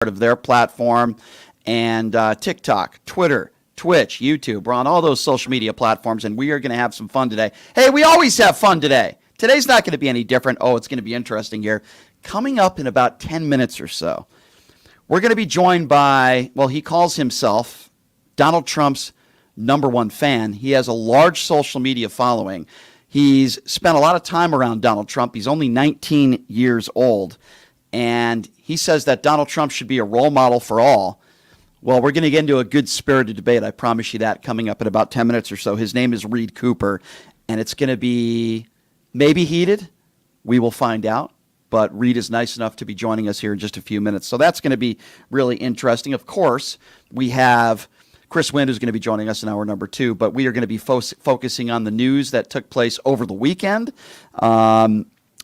of their platform, and TikTok, Twitter, Twitch, YouTube. We're on all those social media platforms, and we are going to have some fun today. Hey, we always have fun today. Today's not going to be any different. Oh, it's going to be interesting here. Coming up in about 10 minutes or so, we're going to be joined by, well, he calls himself Donald Trump's #1 fan. He has a large social media following. He's spent a lot of time around Donald Trump. He's only 19 years old, and he says that Donald Trump should be a role model for all. Well, we're going to get into a good-spirited debate. I promise you that, coming up in about 10 minutes or so. His name is Reed Cooper, and it's going to be maybe heated. We will find out. But Reed is nice enough to be joining us here in just a few minutes. So that's going to be really interesting. Of course, we have Chris Wind, who's going to be joining us in hour number 2. But we are going to be focusing on the news that took place over the weekend.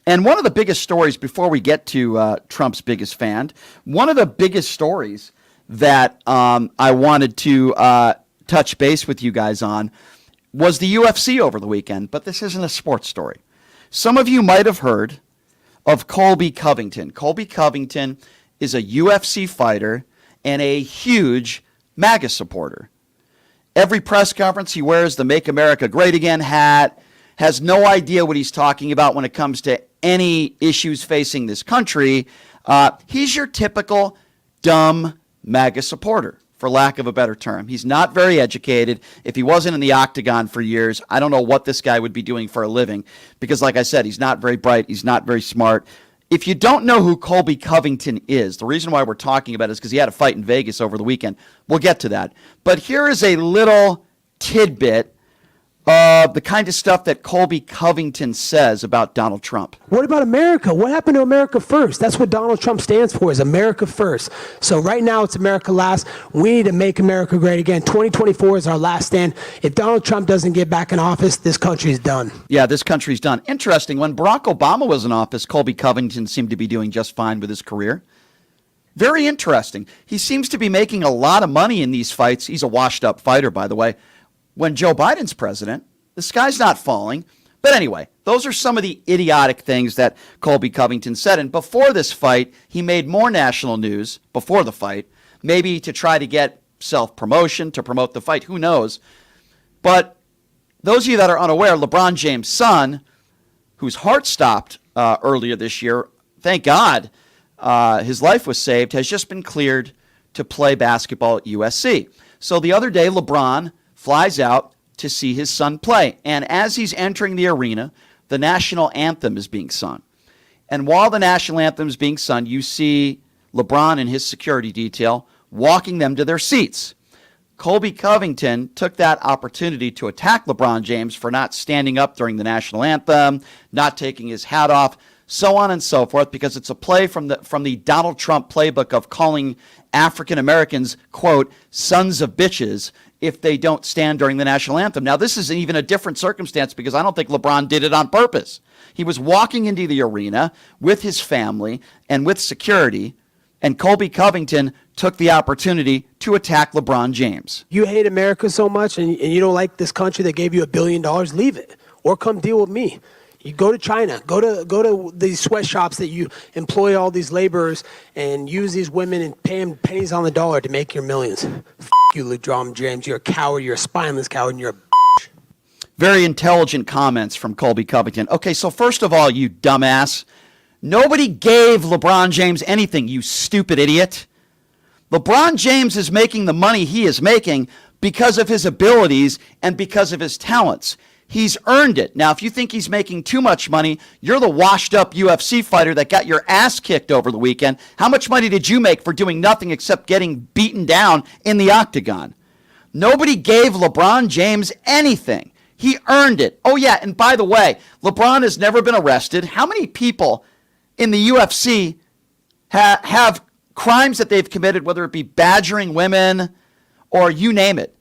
And one of the biggest stories, before we get to Trump's biggest fan, one of the biggest stories that I wanted to touch base with you guys on was the UFC over the weekend. But this isn't a sports story. Some of you might have heard of Colby Covington. Colby Covington is a UFC fighter and a huge MAGA supporter. Every press conference he wears the Make America Great Again hat, has no idea what he's talking about when it comes to any issues facing this country. He's your typical dumb MAGA supporter, for lack of a better term. He's not very educated. If he wasn't in the octagon for years, I don't know what this guy would be doing for a living because, like I said, he's not very bright. He's not very smart. If you don't know who Colby Covington is, the reason why we're talking about it is because he had a fight in Vegas over the weekend. We'll get to that. But here is a little tidbit of the kind of stuff that Colby Covington says about Donald Trump. What about America? What happened to America first? That's what Donald Trump stands for, is America first. So right now it's America last. We need to make America great again. 2024 is our last stand. If Donald Trump doesn't get back in office, this country's done. Yeah, this country's done. Interesting. When Barack Obama was in office, Colby Covington seemed to be doing just fine with his career. Very interesting. He seems to be making a lot of money in these fights. He's a washed-up fighter, by the way. When Joe Biden's president, the sky's not falling. But anyway, those are some of the idiotic things that Colby Covington said. And before this fight, he made more national news before the fight, maybe to try to get self-promotion, to promote the fight. Who knows? But those of you that are unaware, LeBron James' son, whose heart stopped earlier this year, thank God his life was saved, has just been cleared to play basketball at USC. So the other day, LeBron flies out to see his son play. And as he's entering the arena, the national anthem is being sung. And while the national anthem is being sung, you see LeBron and his security detail walking them to their seats. Colby Covington took that opportunity to attack LeBron James for not standing up during the national anthem, not taking his hat off, so on and so forth, because it's a play from the Donald Trump playbook of calling African Americans, quote, sons of bitches, if they don't stand during the national anthem. Now, this is even a different circumstance because I don't think LeBron did it on purpose. He was walking into the arena with his family and with security, and Colby Covington took the opportunity to attack LeBron James. You hate America so much and you don't like this country that gave you $1 billion, leave it. Or come deal with me. You go to China, go to these sweatshops that you employ all these laborers and use these women and pay them pennies on the dollar to make your millions. F*** you, LeBron James. You're a coward. You're a spineless coward, and you're a bitch. Very intelligent comments from Colby Covington. Okay, so first of all, you dumbass, nobody gave LeBron James anything, you stupid idiot. LeBron James is making the money he is making because of his abilities and because of his talents. He's earned it. Now, if you think he's making too much money, you're the washed-up UFC fighter that got your ass kicked over the weekend. How much money did you make for doing nothing except getting beaten down in the octagon? Nobody gave LeBron James anything. He earned it. Oh, yeah, and by the way, LeBron has never been arrested. How many people in the UFC have crimes that they've committed, whether it be badgering women or you name it?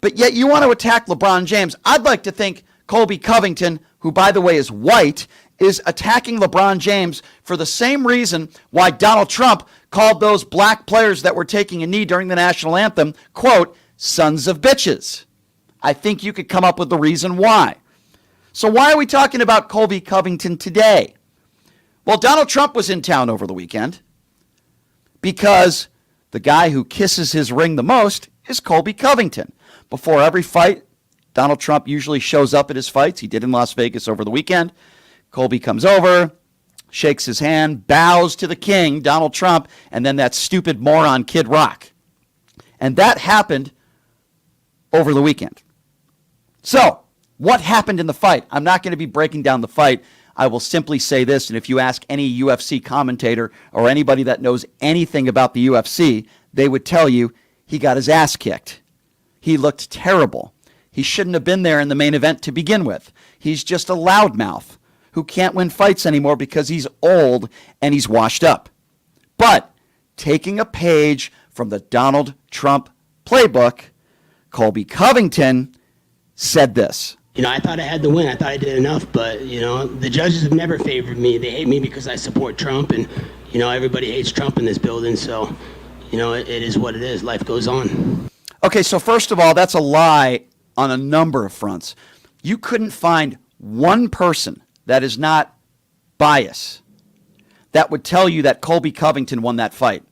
But yet you want to attack LeBron James. I'd like to think Colby Covington, who, by the way, is white, is attacking LeBron James for the same reason why Donald Trump called those black players that were taking a knee during the national anthem, quote, sons of bitches. I think you could come up with the reason why. So why are we talking about Colby Covington today? Well, Donald Trump was in town over the weekend. because the guy who kisses his ring the most is Colby Covington. Before every fight, Donald Trump usually shows up at his fights. He did in Las Vegas over the weekend. Colby comes over, shakes his hand, bows to the king, Donald Trump, and then that stupid moron Kid Rock. And that happened over the weekend. So, what happened in the fight? I'm not going to be breaking down the fight. I will simply say this, and if you ask any UFC commentator or anybody that knows anything about the UFC, they would tell you he got his ass kicked. He looked terrible. He shouldn't have been there in the main event to begin with. He's just a loudmouth who can't win fights anymore because he's old and he's washed up. But taking a page from the Donald Trump playbook, Colby Covington said this. I thought I had the win. I thought I did enough, but, the judges have never favored me. They hate me because I support Trump, and, everybody hates Trump in this building, so, it is what it is. Life goes on. Okay, so first of all, that's a lie on a number of fronts. You couldn't find one person that is not biased that would tell you that Colby Covington won that fight.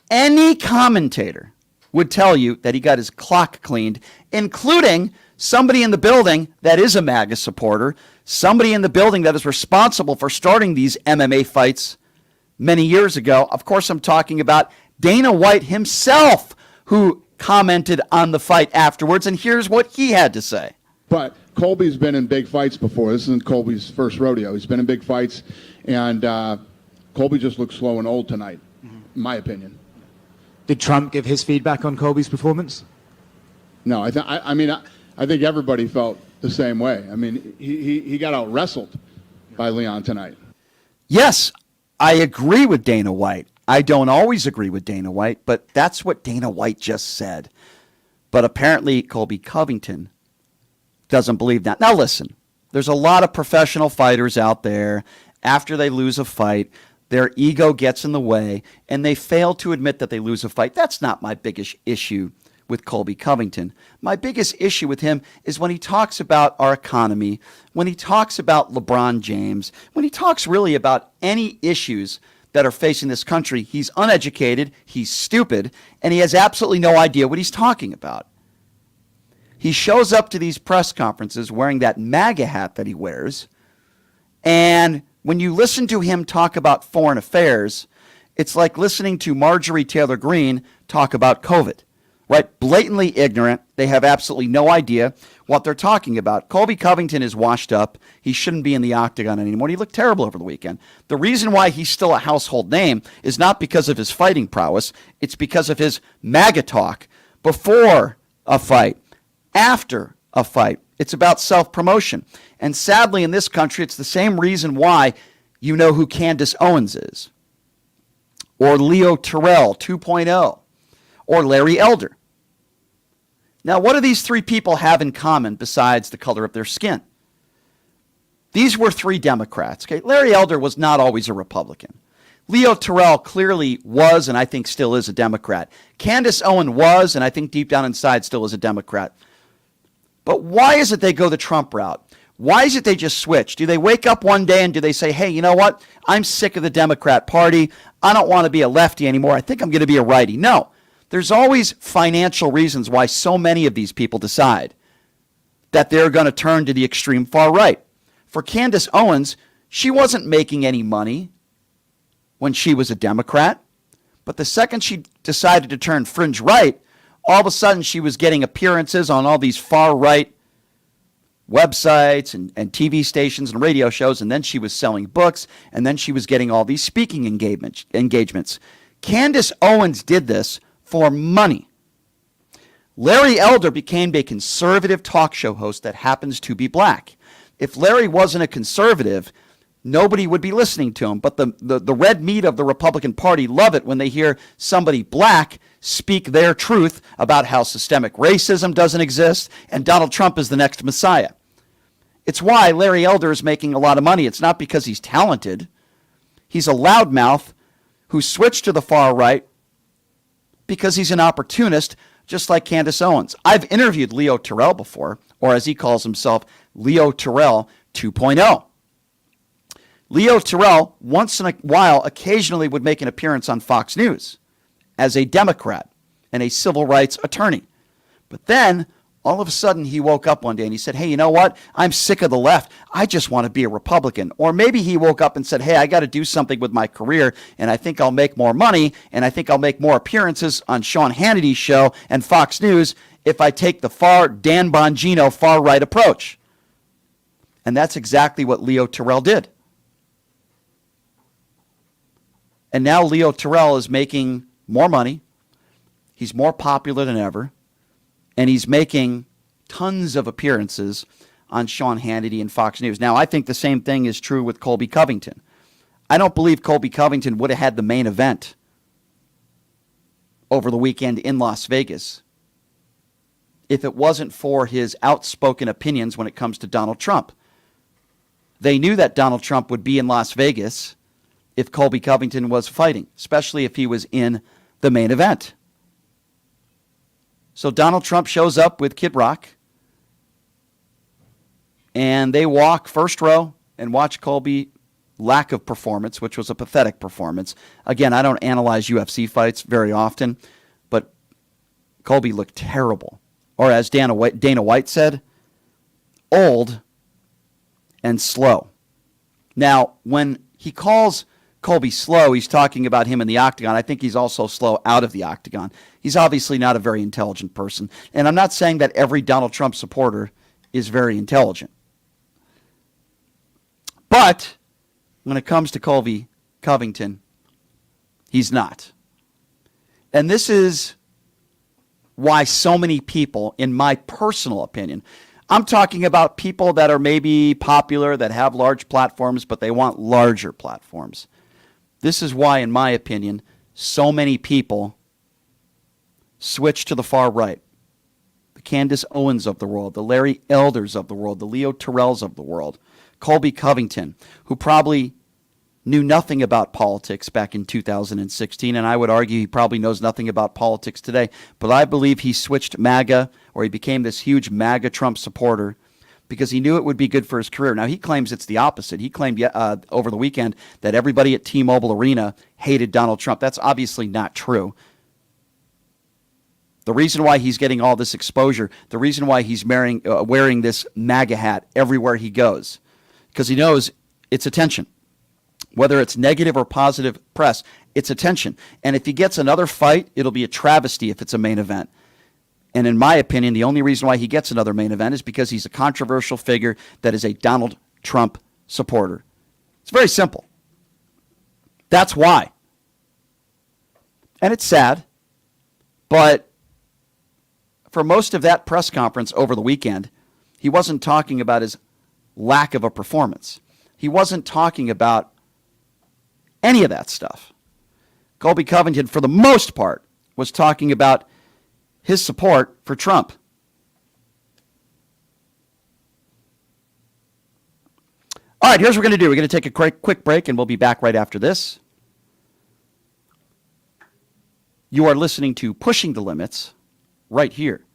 Any commentator would tell you that he got his clock cleaned, including somebody in the building that is a MAGA supporter, somebody in the building that is responsible for starting these MMA fights many years ago. Of course, I'm talking about Dana White himself, who commented on the fight afterwards, and here's what he had to say. But Colby's been in big fights before. This isn't Colby's first rodeo. He's been in big fights, and Colby just looks slow and old tonight, in my opinion. Did Trump give his feedback on Colby's performance? No, I think everybody felt the same way. I mean, he got out-wrestled by Leon tonight. Yes, I agree with Dana White. I don't always agree with Dana White, but that's what Dana White just said. But apparently Colby Covington doesn't believe that. Now listen, there's a lot of professional fighters out there. After they lose a fight, their ego gets in the way, and they fail to admit that they lose a fight. That's not my biggest issue with Colby Covington. My biggest issue with him is when he talks about our economy, when he talks about LeBron James, when he talks really about any issues that are facing this country. He's uneducated, he's stupid, and he has absolutely no idea what he's talking about. He shows up to these press conferences wearing that MAGA hat that he wears, and when you listen to him talk about foreign affairs, it's like listening to Marjorie Taylor Greene talk about COVID. Right? Blatantly ignorant. They have absolutely no idea what they're talking about. Colby Covington is washed up. He shouldn't be in the octagon anymore. He looked terrible over the weekend. The reason why he's still a household name is not because of his fighting prowess. It's because of his MAGA talk before a fight, after a fight. It's about self-promotion. And sadly, in this country, it's the same reason why you know who Candace Owens is, or Leo Terrell 2.0, or Larry Elder. Now, what do these three people have in common besides the color of their skin? These were three Democrats. Okay? Larry Elder was not always a Republican. Leo Terrell clearly was, and I think still is, a Democrat. Candace Owens was, and I think deep down inside still is, a Democrat. But why is it they go the Trump route? Why is it they just switch? Do they wake up one day and do they say, hey, you know what? I'm sick of the Democrat Party. I don't want to be a lefty anymore. I think I'm going to be a righty. No. There's always financial reasons why so many of these people decide that they're going to turn to the extreme far right. For Candace Owens, she wasn't making any money when she was a Democrat, but the second she decided to turn fringe right, all of a sudden she was getting appearances on all these far right websites and TV stations and radio shows, and then she was selling books, and then she was getting all these speaking engagements. Candace Owens did this for money. Larry Elder became a conservative talk show host that happens to be black. If Larry wasn't a conservative, nobody would be listening to him. But the red meat of the Republican Party love it when they hear somebody black speak their truth about how systemic racism doesn't exist and Donald Trump is the next Messiah. It's why Larry Elder is making a lot of money. It's not because he's talented. He's a loudmouth who switched to the far right because he's an opportunist, just like Candace Owens. I've interviewed Leo Terrell before, or as he calls himself, Leo Terrell 2.0. Leo Terrell, once in a while, occasionally would make an appearance on Fox News. as a Democrat and a civil rights attorney. But then all of a sudden he woke up one day and he said, hey, you know what? I'm sick of the left. I just want to be a Republican. Or maybe he woke up and said, hey, I got to do something with my career, and I think I'll make more money, and I think I'll make more appearances on Sean Hannity's show and Fox News if I take the Dan Bongino far right approach. And that's exactly what Leo Terrell did. And now Leo Terrell is making more money. He's more popular than ever. And he's making tons of appearances on Sean Hannity and Fox News. Now, I think the same thing is true with Colby Covington. I don't believe Colby Covington would have had the main event over the weekend in Las Vegas if it wasn't for his outspoken opinions when it comes to Donald Trump. They knew that Donald Trump would be in Las Vegas if Colby Covington was fighting, especially if he was in the main event. So Donald Trump shows up with Kid Rock, and they walk first row and watch Colby lack of performance, which was a pathetic performance. Again, I don't analyze UFC fights very often, but Colby looked terrible. Or as Dana White said, old and slow. Now, when he calls Colby slow, he's talking about him in the octagon. I think he's also slow out of the octagon. He's obviously not a very intelligent person. And I'm not saying that every Donald Trump supporter is very intelligent. But when it comes to Colby Covington, he's not. And this is why so many people, in my personal opinion, I'm talking about people that are maybe popular, that have large platforms, but they want larger platforms. This is why, in my opinion, so many people switch to the far right. The Candace Owens of the world, the Larry Elders of the world, the Leo Terrells of the world, Colby Covington, who probably knew nothing about politics back in 2016, and I would argue he probably knows nothing about politics today. But I believe he switched MAGA, or he became this huge MAGA Trump supporter, because he knew it would be good for his career. Now, he claims it's the opposite. He claimed over the weekend that everybody at T-Mobile Arena hated Donald Trump. That's obviously not true. The reason why he's getting all this exposure, the reason why he's wearing this MAGA hat everywhere he goes, because he knows it's attention. Whether it's negative or positive press, it's attention. And if he gets another fight, it'll be a travesty if it's a main event. And in my opinion, the only reason why he gets another main event is because he's a controversial figure that is a Donald Trump supporter. It's very simple. That's why. And it's sad, but for most of that press conference over the weekend, he wasn't talking about his lack of a performance. He wasn't talking about any of that stuff. Colby Covington, for the most part, was talking about his support for Trump. All right, here's what we're going to do. We're going to take a quick break, and we'll be back right after this. You are listening to Pushing the Limits right here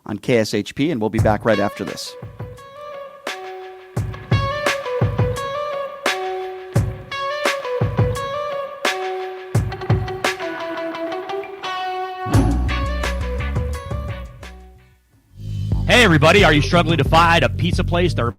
on KSHP, and we'll be back right after this. Hey everybody, are you struggling to find a pizza place that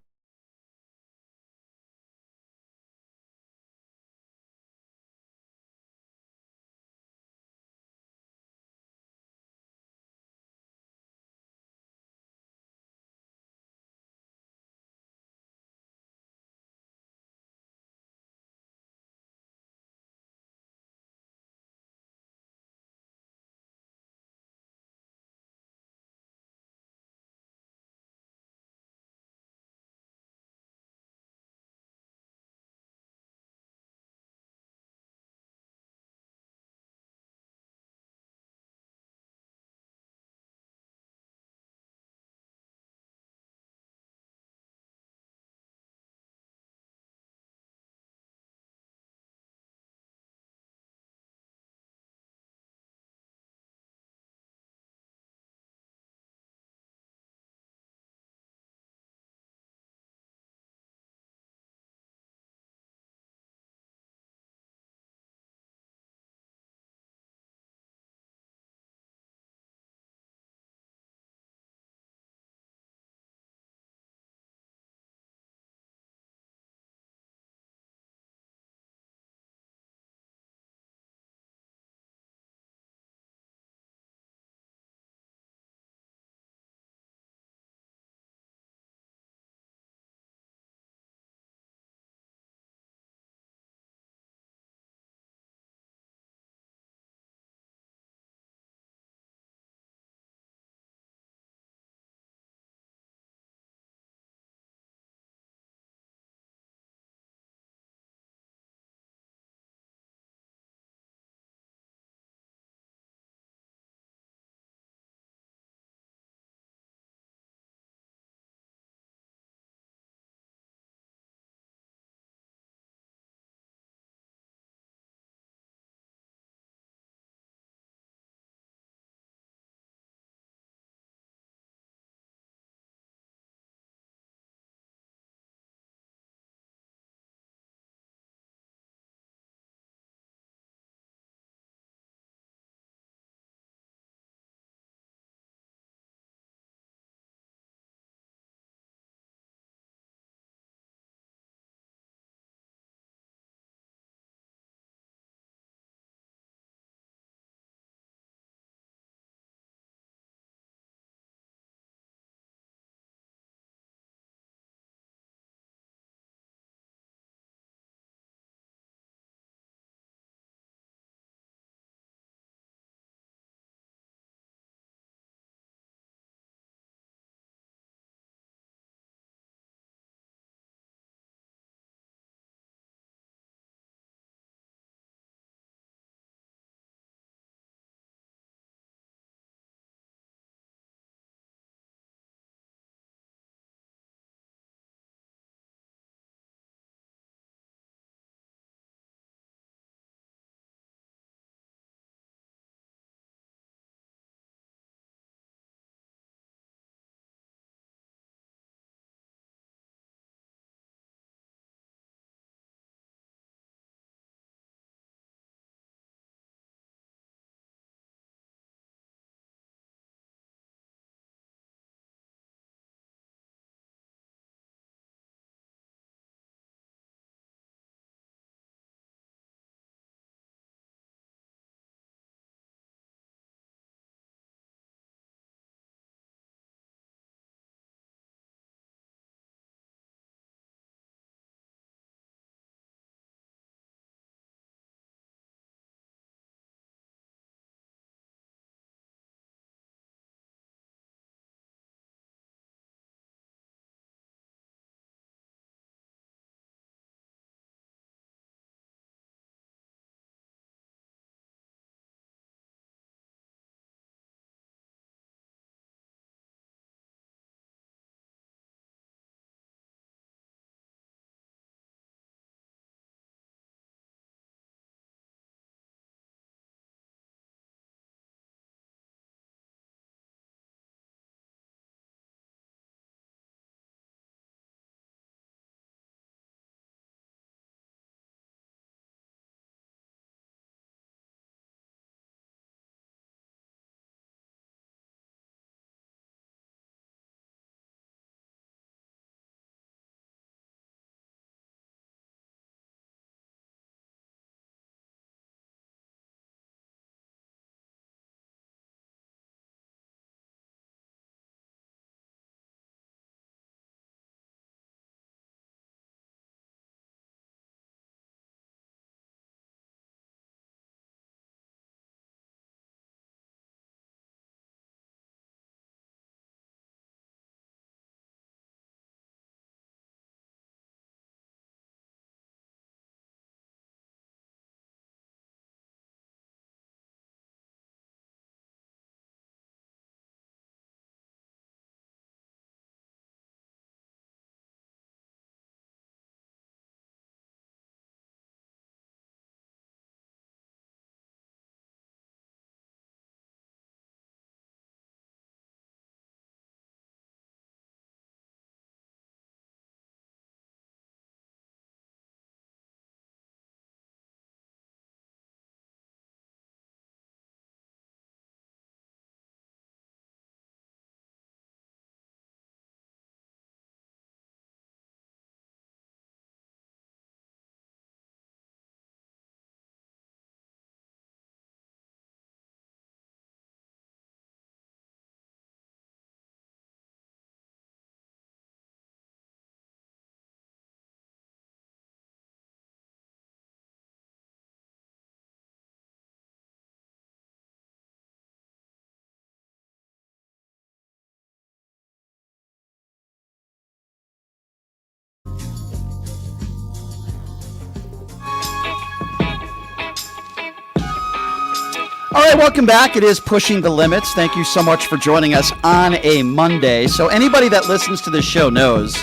All right, welcome back. It is Pushing the Limits. Thank you so much for joining us on a Monday. So anybody that listens to this show knows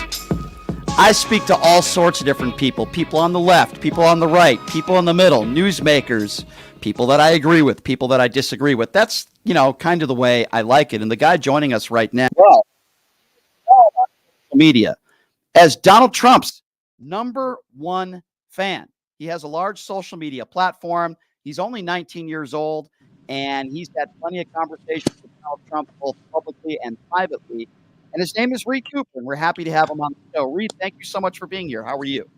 I speak to all sorts of different people. People on the left, people on the right, people in the middle, newsmakers, people that I agree with, people that I disagree with. That's, kind of the way I like it. And the guy joining us right now, media, as Donald Trump's #1 fan. He has a large social media platform. He's only 19 years old, and he's had plenty of conversations with Donald Trump, both publicly and privately. And his name is Reed Cooper, and we're happy to have him on the show. Reed, thank you so much for being here. How are you?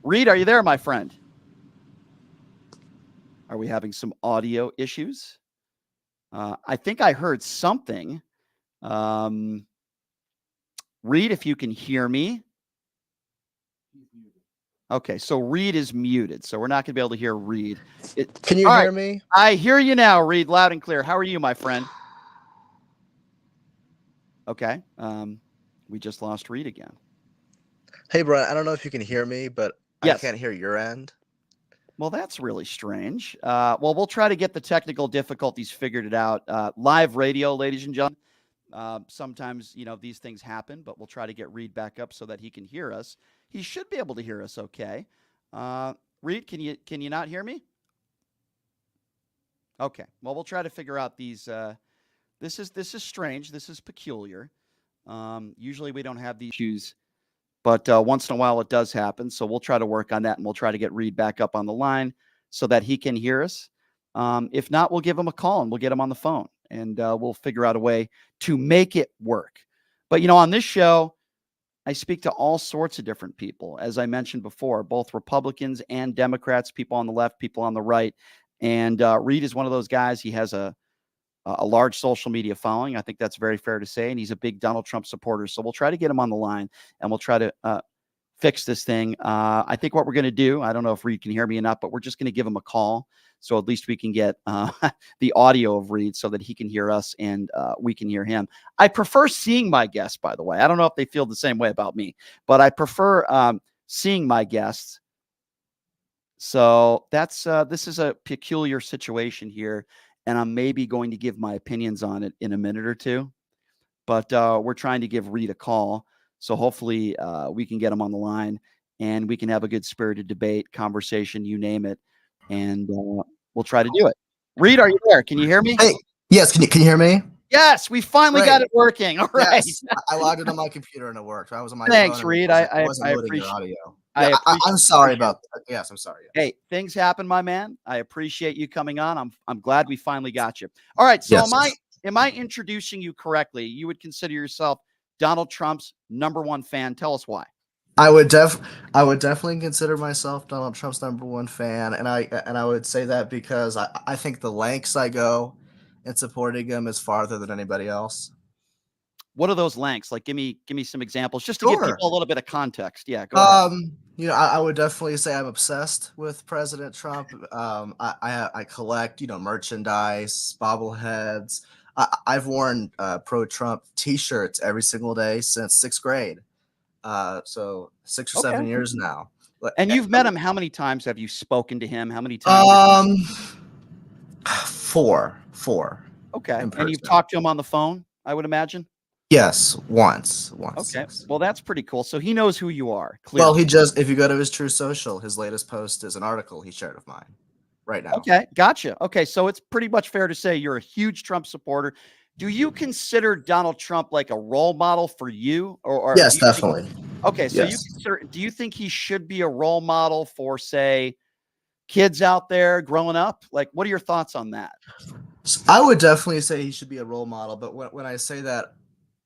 Reed, are you there, my friend? Are we having some audio issues? I think I heard something. Reed, if you can hear me. Okay, so Reed is muted, so we're not going to be able to hear Reed. Can you hear me? I hear you now, Reed, loud and clear. How are you, my friend? Okay, we just lost Reed again. Hey, Brian, I don't know if you can hear me, but Yes. I can't hear your end. Well, that's really strange. Well, we'll try to get the technical difficulties figured out. Live radio, ladies and gentlemen. Sometimes, these things happen, but we'll try to get Reed back up so that he can hear us. He should be able to hear us okay. Reed, can you not hear me? Okay. Well, we'll try to figure out these. This is strange. This is peculiar. Usually we don't have these issues, but once in a while it does happen. So we'll try to work on that, and we'll try to get Reed back up on the line so that he can hear us. If not, we'll give him a call and we'll get him on the phone, and we'll figure out a way to make it work. But, on this show, I speak to all sorts of different people, as I mentioned before, both Republicans and Democrats, people on the left, people on the right. And Reed is one of those guys. He has a large social media following. I think that's very fair to say. And he's a big Donald Trump supporter. So we'll try to get him on the line, and we'll try to fix this thing. I think what we're going to do, I don't know if Reed can hear me or not, but we're just going to give him a call. So at least we can get the audio of Reed so that he can hear us and we can hear him. I prefer seeing my guests, by the way. I don't know if they feel the same way about me, but I prefer seeing my guests. So that's this is a peculiar situation here, and I'm maybe going to give my opinions on it in a minute or two. But we're trying to give Reed a call. So hopefully we can get him on the line and we can have a good spirited debate, conversation, you name it. And we'll try to do it. Reed, are you there? Can you hear me? Hey, yes, can you hear me? Yes, we finally Great. got it working. All right. Yes, I logged in on my computer and it worked. I was on my Thanks, phone and Reed. it I wasn't loading appreciate- your audio. I Yeah, appreciate- I'm sorry about that. Yes, I'm sorry. Hey, things happen, my man. I appreciate you coming on. I'm glad we finally got you. All right. So Yes. am I introducing you correctly? You would consider yourself Donald Trump's #1 fan. Tell us why. I would definitely consider myself Donald Trump's #1 fan, and I would say that because I think the lengths I go in supporting him is farther than anybody else. What are those lengths? Like, give me some examples just to give Sure. people a little bit of context. Yeah, go ahead. I would definitely say I'm obsessed with President Trump. I collect, merchandise, bobbleheads. I've worn pro-Trump T-shirts every single day since 6th grade. So 6 or 7 Okay. years now. And you've met him. How many times have you spoken to him? How many times? Four. Okay. in And you've person. talked to him on the phone, I would imagine. Yes, once. Okay. Yes. Well, that's pretty cool. So he knows who you are. Clearly. Well, if you go to his True Social, his latest post is an article he shared of mine right now. Okay, gotcha. Okay, so it's pretty much fair to say you're a huge Trump supporter. Do you consider Donald Trump like a role model for you? Or Yes, do you think- definitely. okay, so Yes. do you think he should be a role model for, say, kids out there growing up? Like, what are your thoughts on that? So I would definitely say he should be a role model, but when I say that,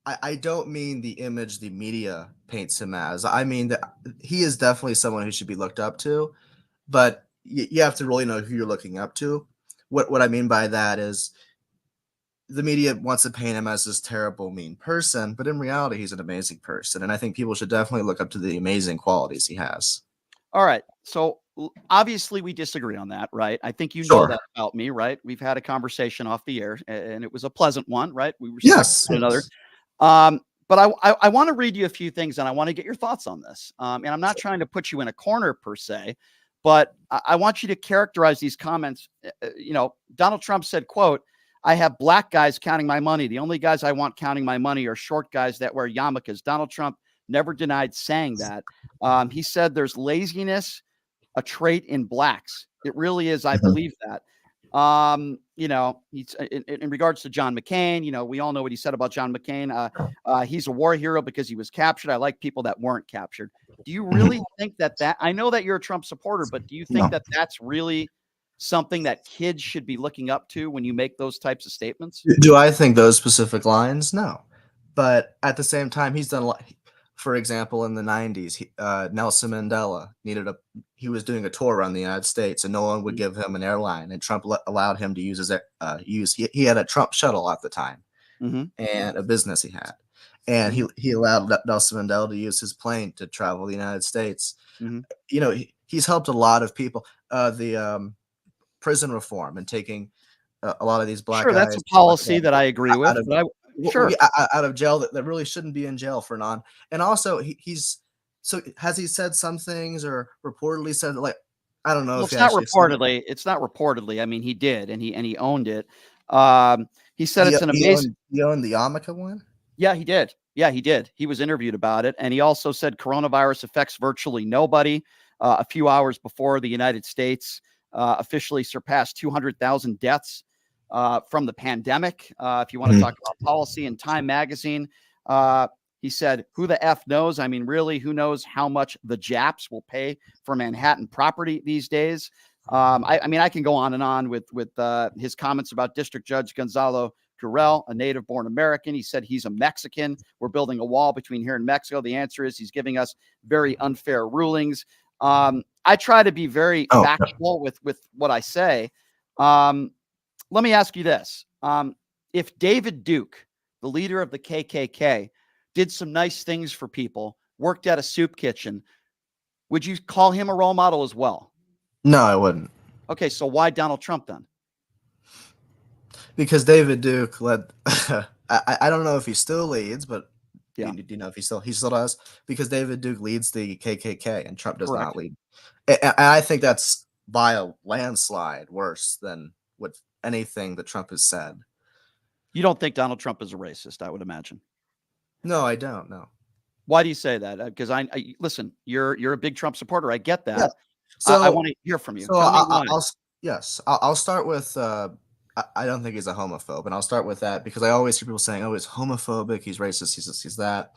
I don't mean the image the media paints him as. I mean that he is definitely someone who should be looked up to, but you have to really know who you're looking up to. What I mean by that is the media wants to paint him as this terrible, mean person, but in reality, he's an amazing person, and I think people should definitely look up to the amazing qualities he has. All right. So obviously we disagree on that, right? I think you know Sure. that about me, right? We've had a conversation off the air and it was a pleasant one, right? We were Yes. one another. But I want to read you a few things and I want to get your thoughts on this. And I'm not trying to put you in a corner per se, but I want you to characterize these comments. Donald Trump said, quote, "I have black guys counting my money. The only guys I want counting my money are short guys that wear yarmulkes." Donald Trump never denied saying that. He said there's laziness, a trait in blacks. It really is. I believe that. He's in regards to John McCain, we all know what he said about John McCain. He's a war hero because he was captured. I like people that weren't captured. Do you really think that I know that you're a Trump supporter, but do you think that that's really something that kids should be looking up to when you make those types of statements? Do I think those specific lines? No. But at the same time, he's done, for example, in the 90s, Nelson Mandela he was doing a tour around the United States and no one would give him an airline, and Trump allowed him to use he had a Trump shuttle at the time and a business he had. And he allowed Nelson Mandela to use his plane to travel the United States. He's helped a lot of people. The prison reform and taking a lot of these black guys. That's a policy that I agree with. Out of jail that really shouldn't be in jail for and also has he said some things or reportedly said I don't know. Well, if it's not reportedly. It's not reportedly. I mean, he did, and he owned it. He said it's an amazing. He owned the Yamaka one. Yeah, he did. Yeah, he did. He was interviewed about it, and he also said coronavirus affects virtually nobody. A few hours before the United States officially surpassed 200,000 deaths from the pandemic. If you want to talk about policy, in Time Magazine, he said, "Who the F knows? I mean, really, who knows how much the Japs will pay for Manhattan property these days?" I can go on and on with his comments about District Judge Gonzalo Gurel, a native-born American. He said he's a Mexican. We're building a wall between here and Mexico. The answer is he's giving us very unfair rulings. I try to be very factual with what I say. Let me ask you this. If David Duke, the leader of the KKK, did some nice things for people, worked at a soup kitchen, would you call him a role model as well? No, I wouldn't. Okay, so why Donald Trump then? Because David Duke led. I don't know if he still leads, but do you know if he still does? Because David Duke leads the KKK and Trump does not lead. And I think that's by a landslide worse than what anything that Trump has said. You don't think Donald Trump is a racist, I would imagine. No, I don't. No. Why do you say that? Because I listen, you're a big Trump supporter. I get that. Yeah. So I want to hear from you. So I'll start with. I don't think he's a homophobe, and I'll start with that because I always hear people saying, "Oh, he's homophobic, he's racist, he's that."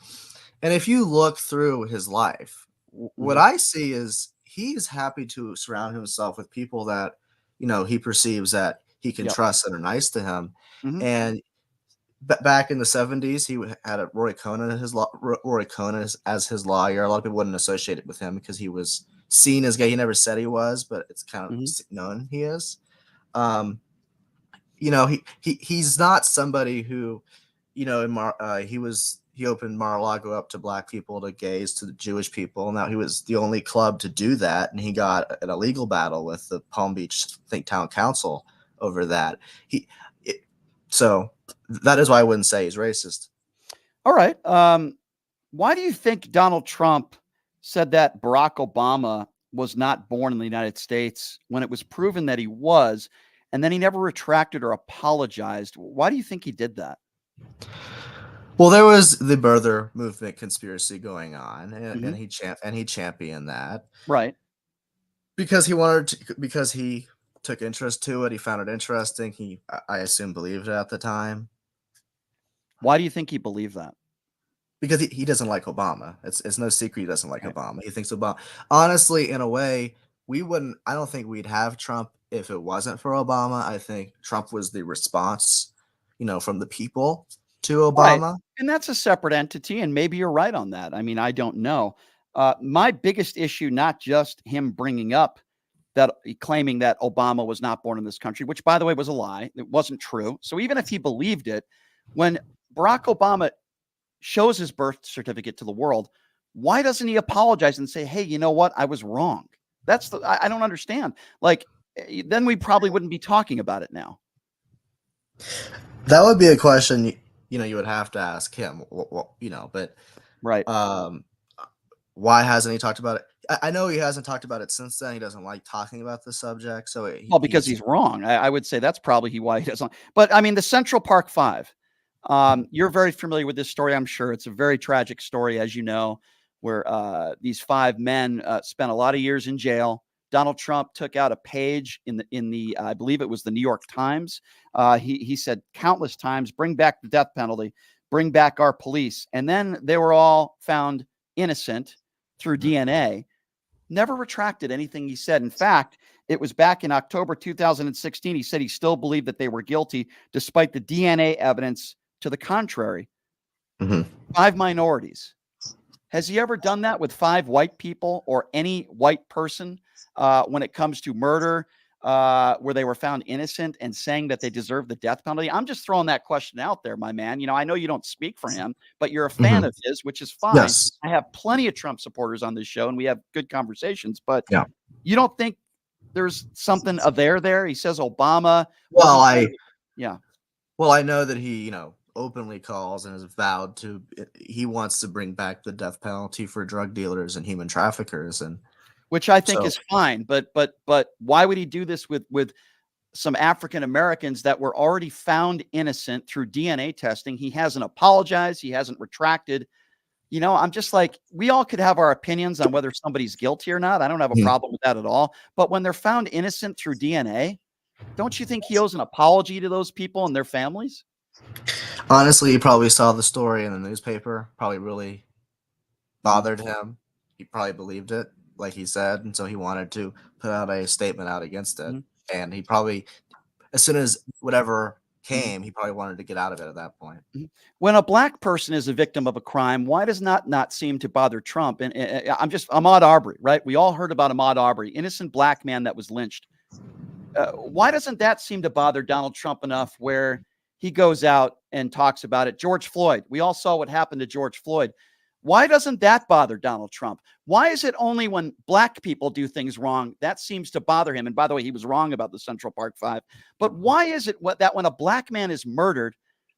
And if you look through his life, what I see is he's happy to surround himself with people that he perceives that he can trust and are nice to him. And back in the 70s, he had a Roy Cohn as his lawyer. A lot of people wouldn't associate it with him because he was seen as gay. He never said he was, but it's kind of known he is. He's not somebody who, he opened Mar-a-Lago up to black people, to gays, to the Jewish people. Now he was the only club to do that, and he got an illegal battle with the Palm Beach Think Town Council over that. So that is why I wouldn't say he's racist. All right. Why do you think Donald Trump said that Barack Obama was not born in the United States when it was proven that he was, and then he never retracted or apologized? Why do you think he did that? Well, there was the birther movement conspiracy going on, and he championed that, right? Because he took interest to it. He found it interesting. I assume, believed it at the time. Why do you think he believed that? Because he doesn't like Obama. It's no secret he doesn't like Obama. He thinks Obama. Honestly, in a way, I don't think we'd have Trump if it wasn't for Obama. I think Trump was the response, from the people to Obama. Right. And that's a separate entity, and maybe you're right on that. I mean, I don't know. My biggest issue, not just him bringing up claiming that Obama was not born in this country, which, by the way, was a lie. It wasn't true. So even if he believed it, when Barack Obama shows his birth certificate to the world, why doesn't he apologize and say, "Hey, you know what? I was wrong"? I don't understand. Then we probably wouldn't be talking about it now. That would be a question, you would have to ask him, but right. Why hasn't he talked about it? I know he hasn't talked about it since then. He doesn't like talking about the subject, so Well, because he's wrong. I would say that's probably why he doesn't. But I mean, the Central Park Five. You're very familiar with this story, I'm sure. It's a very tragic story, as you know, where these five men spent a lot of years in jail. Donald Trump took out a page in the I believe it was the New York Times. He said countless times, "Bring back the death penalty, bring back our police," and then they were all found innocent through DNA. Never retracted anything he said. In fact, it was back in October 2016. He said he still believed that they were guilty, despite the DNA evidence to the contrary. Mhm. 5 minorities. Has he ever done that with 5 white people or any white person when it comes to murder, where they were found innocent and saying that they deserve the death penalty? I'm just throwing that question out there, my man. You know, I know you don't speak for him, but you're a fan of his, which is fine. Yes. I have plenty of Trump supporters on this show, and we have good conversations. But Yeah. you don't think there's something there? He says Obama. Well, Yeah. Well, I know that he, openly calls and has vowed to. He wants to bring back the death penalty for drug dealers and human traffickers, and Which I think So- is fine, but why would he do this with some African Americans that were already found innocent through DNA testing? He hasn't apologized. He hasn't retracted. You know, I'm just like, we all could have our opinions on whether somebody's guilty or not. I don't have a Mhm. problem with that at all. But when they're found innocent through DNA, don't you think he owes an apology to those people and their families? honestly, he probably saw the story in the newspaper. Probably really bothered him. He probably believed it, like he said, and so he wanted to put out a statement out against it. Mhm. And he probably, as soon as whatever came, he probably wanted to get out of it at that point. When a black person is a victim of a crime, why does not seem to bother Trump? And Ahmaud Arbery, right? We all heard about Ahmaud Arbery, innocent black man that was lynched. Why doesn't that seem to bother Donald Trump enough where he goes out and talks about it? George Floyd, we all saw what happened to George Floyd. Why doesn't that bother Donald Trump? Why is it only when black people do things wrong that seems to bother him? And by the way, he was wrong about the Central Park Five. But why is it that when a black man is murdered,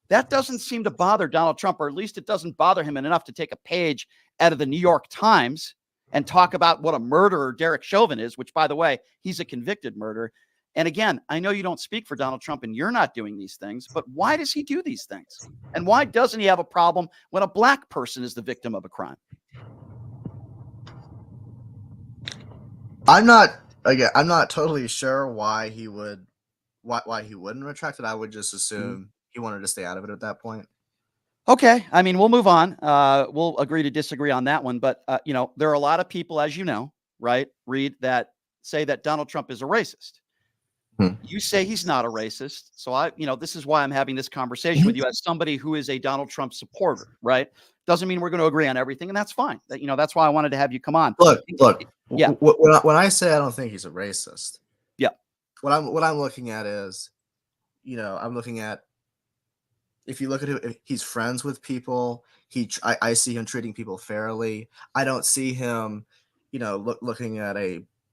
that doesn't seem to bother Donald Trump, or at least it doesn't bother him enough to take a page out of the New York Times and talk about what a murderer Derek Chauvin is, which, by the way, he's a convicted murderer. And again, I know you don't speak for Donald Trump and you're not doing these things, but why does he do these things? And why doesn't he have a problem when a black person is the victim of a crime? I'm not totally sure why he wouldn't retract it. I would just assume he wanted to stay out of it at that point. Okay. I mean, we'll move on. We'll agree to disagree on that one. But, there are a lot of people, as you know, right, Reed, that say that Donald Trump is a racist. You say he's not a racist. So this is why I'm having this conversation with you as somebody who is a Donald Trump supporter, right? Doesn't mean we're going to agree on everything, and that's fine. That's why I wanted to have you come on. Look. Yeah. When I say I don't think he's a racist, Yeah. What I'm looking at is, I'm looking at, if you look at him, he's friends with people. I see him treating people fairly. I don't see him, looking at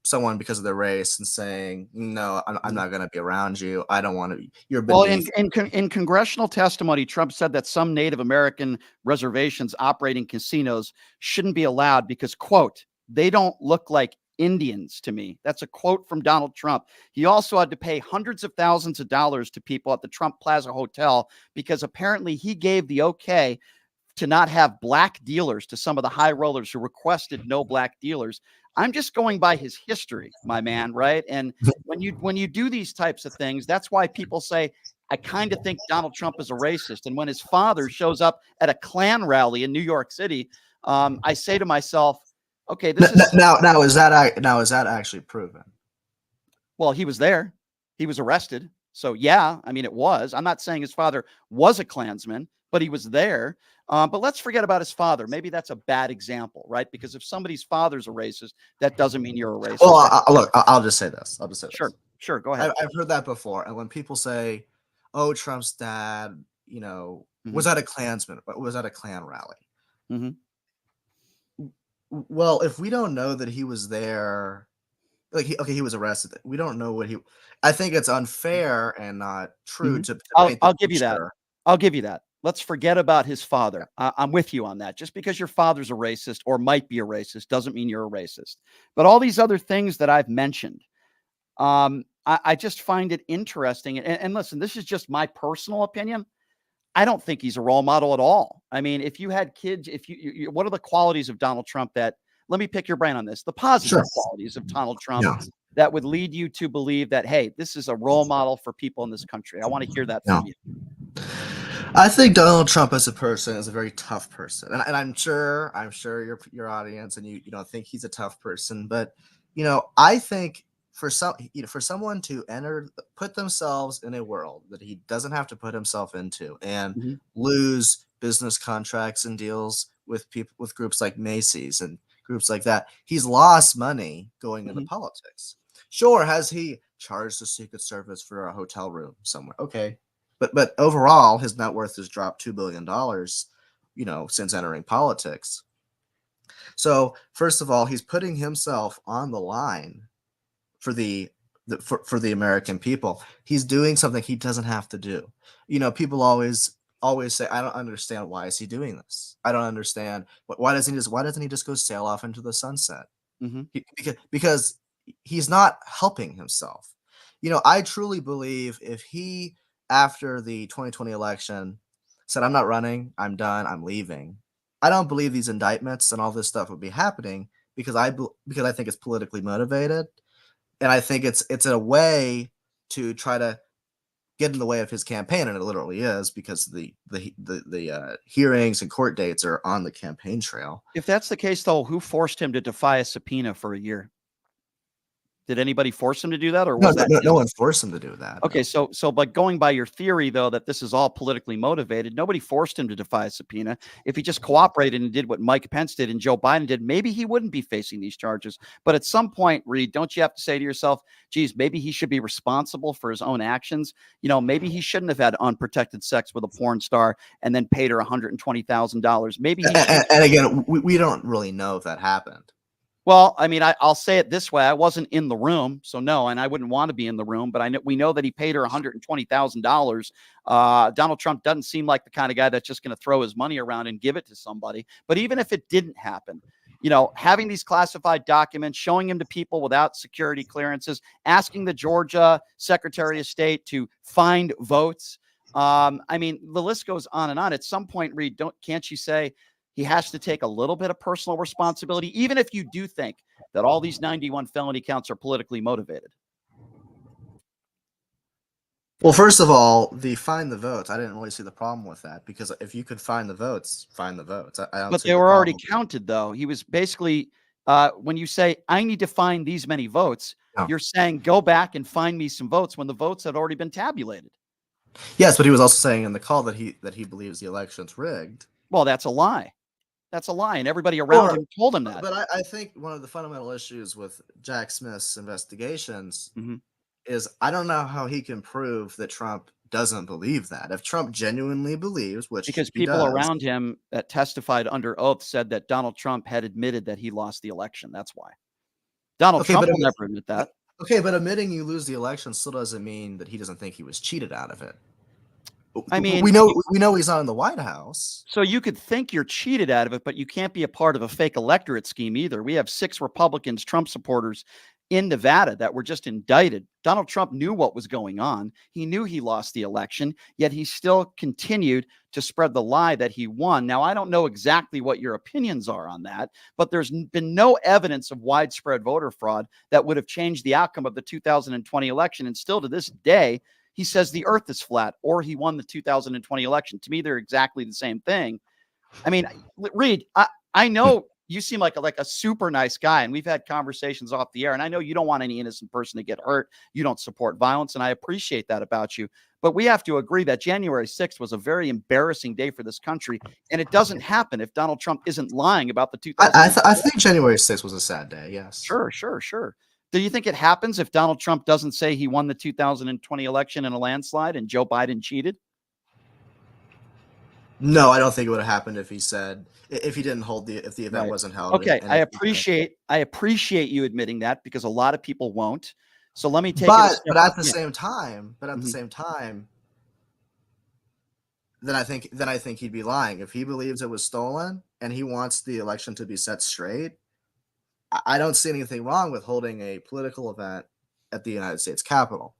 someone because of their race and saying, no, I'm not going to be around you. I don't want to. You're beneath. Well, in congressional testimony, Trump said that some Native American reservations operating casinos shouldn't be allowed because, quote, they don't look like Indians to me. That's a quote from Donald Trump. He also had to pay hundreds of thousands of dollars to people at the Trump Plaza Hotel because apparently he gave the okay to not have black dealers to some of the high rollers who requested no black dealers. I'm just going by his history, my man, right? And when you do these types of things, that's why people say, I kind of think Donald Trump is a racist. And when his father shows up at a Klan rally in New York City, I say to myself, okay, this is now is that actually proven? Well, he was there. He was arrested. So yeah, I mean, it was. I'm not saying his father was a Klansman, but he was there. But let's forget about his father. Maybe that's a bad example, right? Because if somebody's father's a racist, that doesn't mean you're a racist. Well, look, I'll just say this. Sure. Go ahead. I've heard that before. And when people say, "Oh, Trump's dad," was at a Klansman, was at a Klan rally. Mm-hmm. Well, if we don't know that he was there, he was arrested. We don't know what I think it's unfair and not true to I'll give you that. I'll give you that. Let's forget about his father. I'm with you on that. Just because your father's a racist or might be a racist doesn't mean you're a racist. But all these other things that I've mentioned, I just find it interesting. And listen, this is just my personal opinion. I don't think he's a role model at all. I mean, if you had kids, if what are the qualities of Donald Trump that, let me pick your brain on this, the positive Sure. qualities of Donald Trump Yeah. that would lead you to believe that, hey, this is a role model for people in this country. I want to hear that from you. I think Donald Trump as a person is a very tough person, and I'm sure your audience and you don't think he's a tough person, but I think for someone to put themselves in a world that he doesn't have to put himself into and lose business contracts and deals with people with groups like Macy's and groups like that, he's lost money going into politics. Sure, has he charged the Secret Service for a hotel room somewhere? Okay. But overall, his net worth has dropped $2 billion, since entering politics. So first of all, he's putting himself on the line for the American people. He's doing something he doesn't have to do. People always say, I don't understand, why is he doing this? I don't understand. Why doesn't he just go sail off into the sunset? Because he's not helping himself. I truly believe if he, after the 2020 election, said, I'm not running, I'm done, I'm leaving, I don't believe these indictments and all this stuff would be happening, because I think it's politically motivated, and I think it's a way to try to get in the way of his campaign, and it literally is, because the hearings and court dates are on the campaign trail. If that's the case, though, who forced him to defy a subpoena for a year? Did anybody force him to do that, or was no one forced him to do that? Okay, so but going by your theory, though, that this is all politically motivated, nobody forced him to defy a subpoena. If he just cooperated and did what Mike Pence did and Joe Biden did, maybe he wouldn't be facing these charges. But at some point, Reed, don't you have to say to yourself, geez, maybe he should be responsible for his own actions? Maybe he shouldn't have had unprotected sex with a porn star and then paid her $120,000. Maybe and again, we don't really know if that happened. Well, I mean, I'll say it this way. I wasn't in the room, so no, and I wouldn't want to be in the room, but we know that he paid her $120,000. Donald Trump doesn't seem like the kind of guy that's just going to throw his money around and give it to somebody. But even if it didn't happen, having these classified documents, showing them to people without security clearances, asking the Georgia Secretary of State to find votes. I mean, the list goes on and on. At some point, Reed, can't you say he has to take a little bit of personal responsibility, even if you do think that all these 91 felony counts are politically motivated? Well, first of all, the find the votes, I didn't really see the problem with that, because if you could find the votes, find the votes. I don't. But see they the were already problem. counted, though. He was basically, when you say, I need to find these many votes, No. you're saying, go back and find me some votes when the votes had already been tabulated. Yes, but he was also saying in the call that he believes the election's rigged. Well, that's a lie. That's a lie, and everybody around him told him that. But I think one of the fundamental issues with Jack Smith's investigations is I don't know how he can prove that Trump doesn't believe that. If Trump genuinely believes, which because he people does, around him that testified under oath said that Donald Trump had admitted that he lost the election. That's why. Donald Trump will never admit that. Okay, but admitting you lose the election still doesn't mean that he doesn't think he was cheated out of it. I mean, we know he's not in the White House. So you could think you're cheated out of it, but you can't be a part of a fake electorate scheme either. We have 6 Republicans, Trump supporters in Nevada that were just indicted. Donald Trump knew what was going on. He knew he lost the election, yet he still continued to spread the lie that he won. Now, I don't know exactly what your opinions are on that, but there's been no evidence of widespread voter fraud that would have changed the outcome of the 2020 election. And still to this day, he says the earth is flat, or he won the 2020 election. To me, they're exactly the same thing. I mean, Reed, I know you seem like a super nice guy, and we've had conversations off the air, and I know you don't want any innocent person to get hurt. You don't support violence, and I appreciate that about you. But we have to agree that January 6th was a very embarrassing day for this country, and it doesn't happen if Donald Trump isn't lying about the 2020 I think January 6th was a sad day, yes. Sure. Do you think it happens if Donald Trump doesn't say he won the 2020 election in a landslide and Joe Biden cheated? No, I don't think it would have happened if he didn't hold if the event wasn't held. Okay, I appreciate you admitting that, because a lot of people won't. So let me take but at the same time, then I think he'd be lying. If he believes it was stolen and he wants the election to be set straight, I don't see anything wrong with holding a political event at the United States Capitol.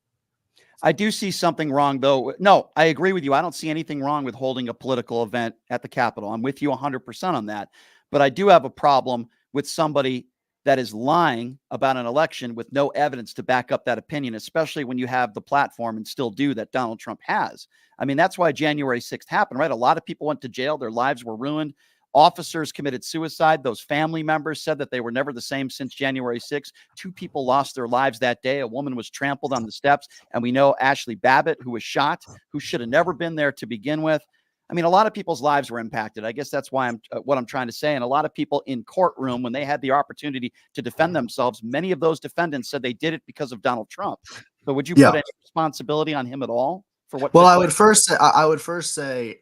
I do see something wrong, though. No, I agree with you. I don't see anything wrong with holding a political event at the Capitol. I'm with you 100% on that. But I do have a problem with somebody that is lying about an election with no evidence to back up that opinion, especially when you have the platform and still do that Donald Trump has. I mean, that's why January 6th happened, right? A lot of people went to jail. Their lives were ruined. Officers committed suicide. Those family members said that they were never the same since January 6th. 2 people lost their lives that day. A woman was trampled on the steps. And we know Ashley Babbitt, who was shot, who should have never been there to begin with. I mean, a lot of people's lives were impacted. I guess that's why what I'm trying to say. And a lot of people in courtroom, when they had the opportunity to defend themselves, many of those defendants said they did it because of Donald Trump. So would you put any responsibility on him at all for what? Well, I would first say,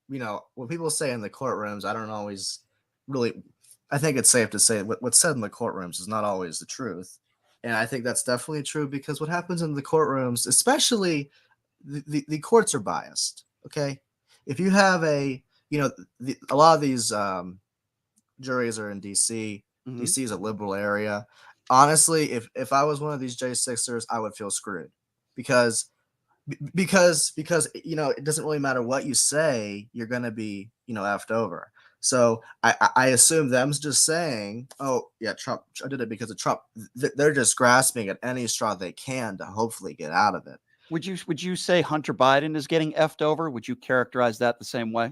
you know, when people say in the courtrooms, I don't always really, I think it's safe to say what's said in the courtrooms is not always the truth. And I think that's definitely true because what happens in the courtrooms, especially the courts are biased. Okay. If you have a lot of these juries are in DC. Mm-hmm. DC is a liberal area. Honestly, if I was one of these J6ers, I would feel screwed because it doesn't really matter what you say, you're gonna be effed over. So I assume them's just saying, oh yeah, Trump, I did it because of Trump. They're just grasping at any straw they can to hopefully get out of it. Would you say Hunter Biden is getting effed over? Would you characterize that the same way?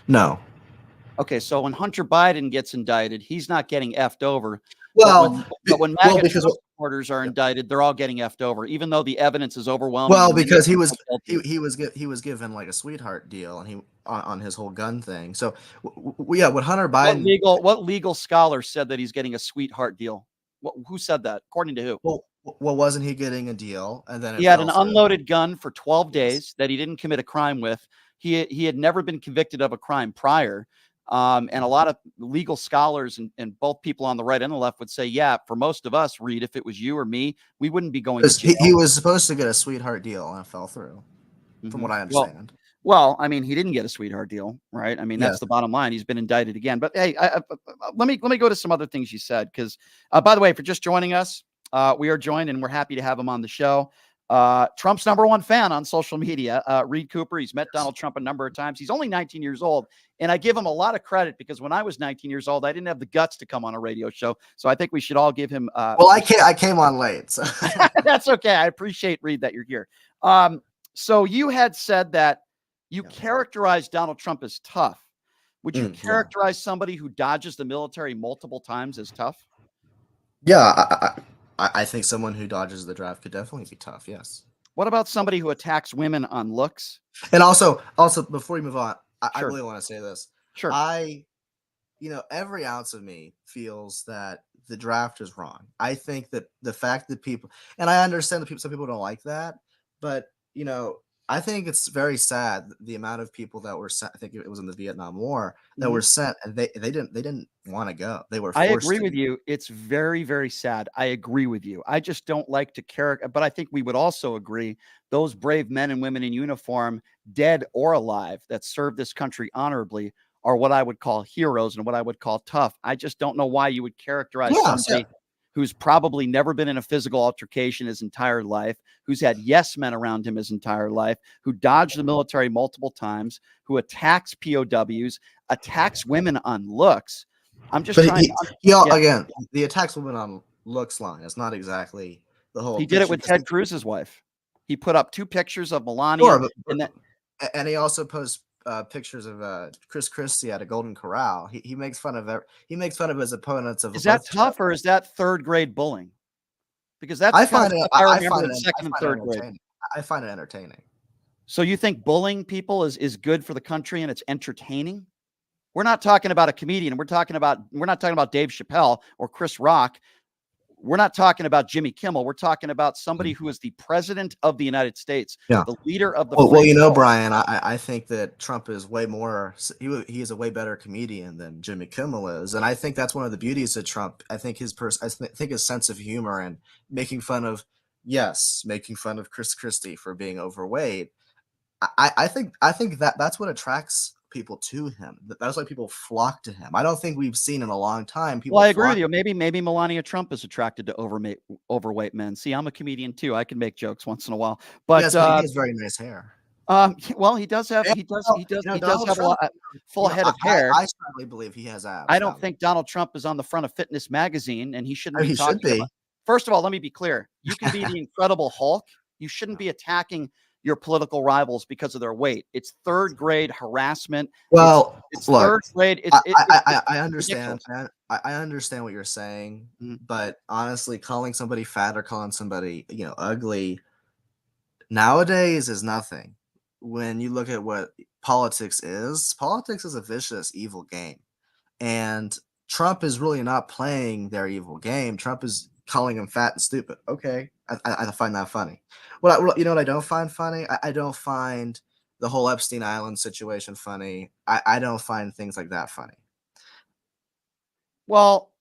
No. Okay, so when Hunter Biden gets indicted, he's not getting effed over. Well, but when MAGA supporters are indicted, they're all getting effed over, even though the evidence is overwhelming. Well, because he was given like a sweetheart deal, and he on his whole gun thing. So yeah, what Hunter Biden what legal scholar said that he's getting a sweetheart deal? Who said that? According to who? Well, wasn't he getting a deal? And then he had an unloaded gun for 12 days that he didn't commit a crime with. He had never been convicted of a crime prior. And a lot of legal scholars and both people on the right and the left would say, yeah, for most of us, Reed, if it was you or me, we wouldn't be going to jail. He was supposed to get a sweetheart deal and it fell through, from what I understand. Well, I mean, he didn't get a sweetheart deal, right? I mean, that's the bottom line. He's been indicted again. But hey, let me go to some other things you said, because by the way, for just joining us, we are joined and we're happy to have him on the show. Trump's #1 fan on social media, Reed Cooper. He's met Donald Trump a number of times. He's only 19 years old. And I give him a lot of credit because when I was 19 years old, I didn't have the guts to come on a radio show. So I think we should all give him. Well, I came on late. So. That's okay. I appreciate, Reed, that you're here. So you had said that you characterized Donald Trump as tough. Would you characterize somebody who dodges the military multiple times as tough? Yeah, I think someone who dodges the draft could definitely be tough. Yes. What about somebody who attacks women on looks? And also before we move on, I really want to say this. Sure. Every ounce of me feels that the draft is wrong. I think that the fact that people, and I understand that some people don't like that, but I think it's very sad the amount of people that were sent. I think it was in the Vietnam War that were sent, and they didn't want to go. They were forced. I agree with you. It's very, very sad. I agree with you. I just don't like to characterize, but I think we would also agree those brave men and women in uniform, dead or alive, that served this country honorably are what I would call heroes and what I would call tough. I just don't know why you would characterize somebody who's probably never been in a physical altercation his entire life, who's had yes men around him his entire life, who dodged the military multiple times, who attacks POWs, attacks women on looks. I'm just trying again, the attacks women on looks line is not exactly the whole. He did it with Ted Cruz's wife. He put up 2 pictures of Melania, and he also posted pictures of Chris Christie at a Golden Corral. He makes fun of his opponents. Is that tough or is that third grade bullying? Because that's I find it second and third grade. I find it entertaining. So you think bullying people is good for the country and it's entertaining? We're not talking about a comedian. We're not talking about Dave Chappelle or Chris Rock. We're not talking about Jimmy Kimmel. We're talking about somebody who is the president of the United States, the leader of the. Well, Brian, I think that Trump is way more. He is a way better comedian than Jimmy Kimmel is, and I think that's one of the beauties of Trump. I think his sense of humor and making fun of Chris Christie for being overweight. I think that that's what attracts people to him. That's why people flock to him. I don't think we've seen in a long time people. Well, I agree flock with you. Maybe Melania Trump is attracted to overweight men. See, I'm a comedian too. I can make jokes once in a while. But Yes, but he has very nice hair. well, he does have And, he does well, he does you know, he does Donald have a Trump, full head of hair. I strongly believe he has abs. I don't down think Donald Trump is on the front of Fitness Magazine, and he shouldn't there. be He should talking be. about. First of all, let me be clear. You can be the Incredible Hulk. You shouldn't be attacking your political rivals because of their weight. It's third grade harassment. Well, It's look, third grade. I understand. ridiculous. I understand what you're saying, Mhm. but honestly, calling somebody fat or calling somebody, ugly nowadays is nothing. When you look at what politics is a vicious, evil game. And Trump is really not playing their evil game. Trump is calling him fat and stupid. Okay, I find that funny. You know what I don't find funny? I don't find the whole Epstein Island situation funny. I don't find things like that funny. Well,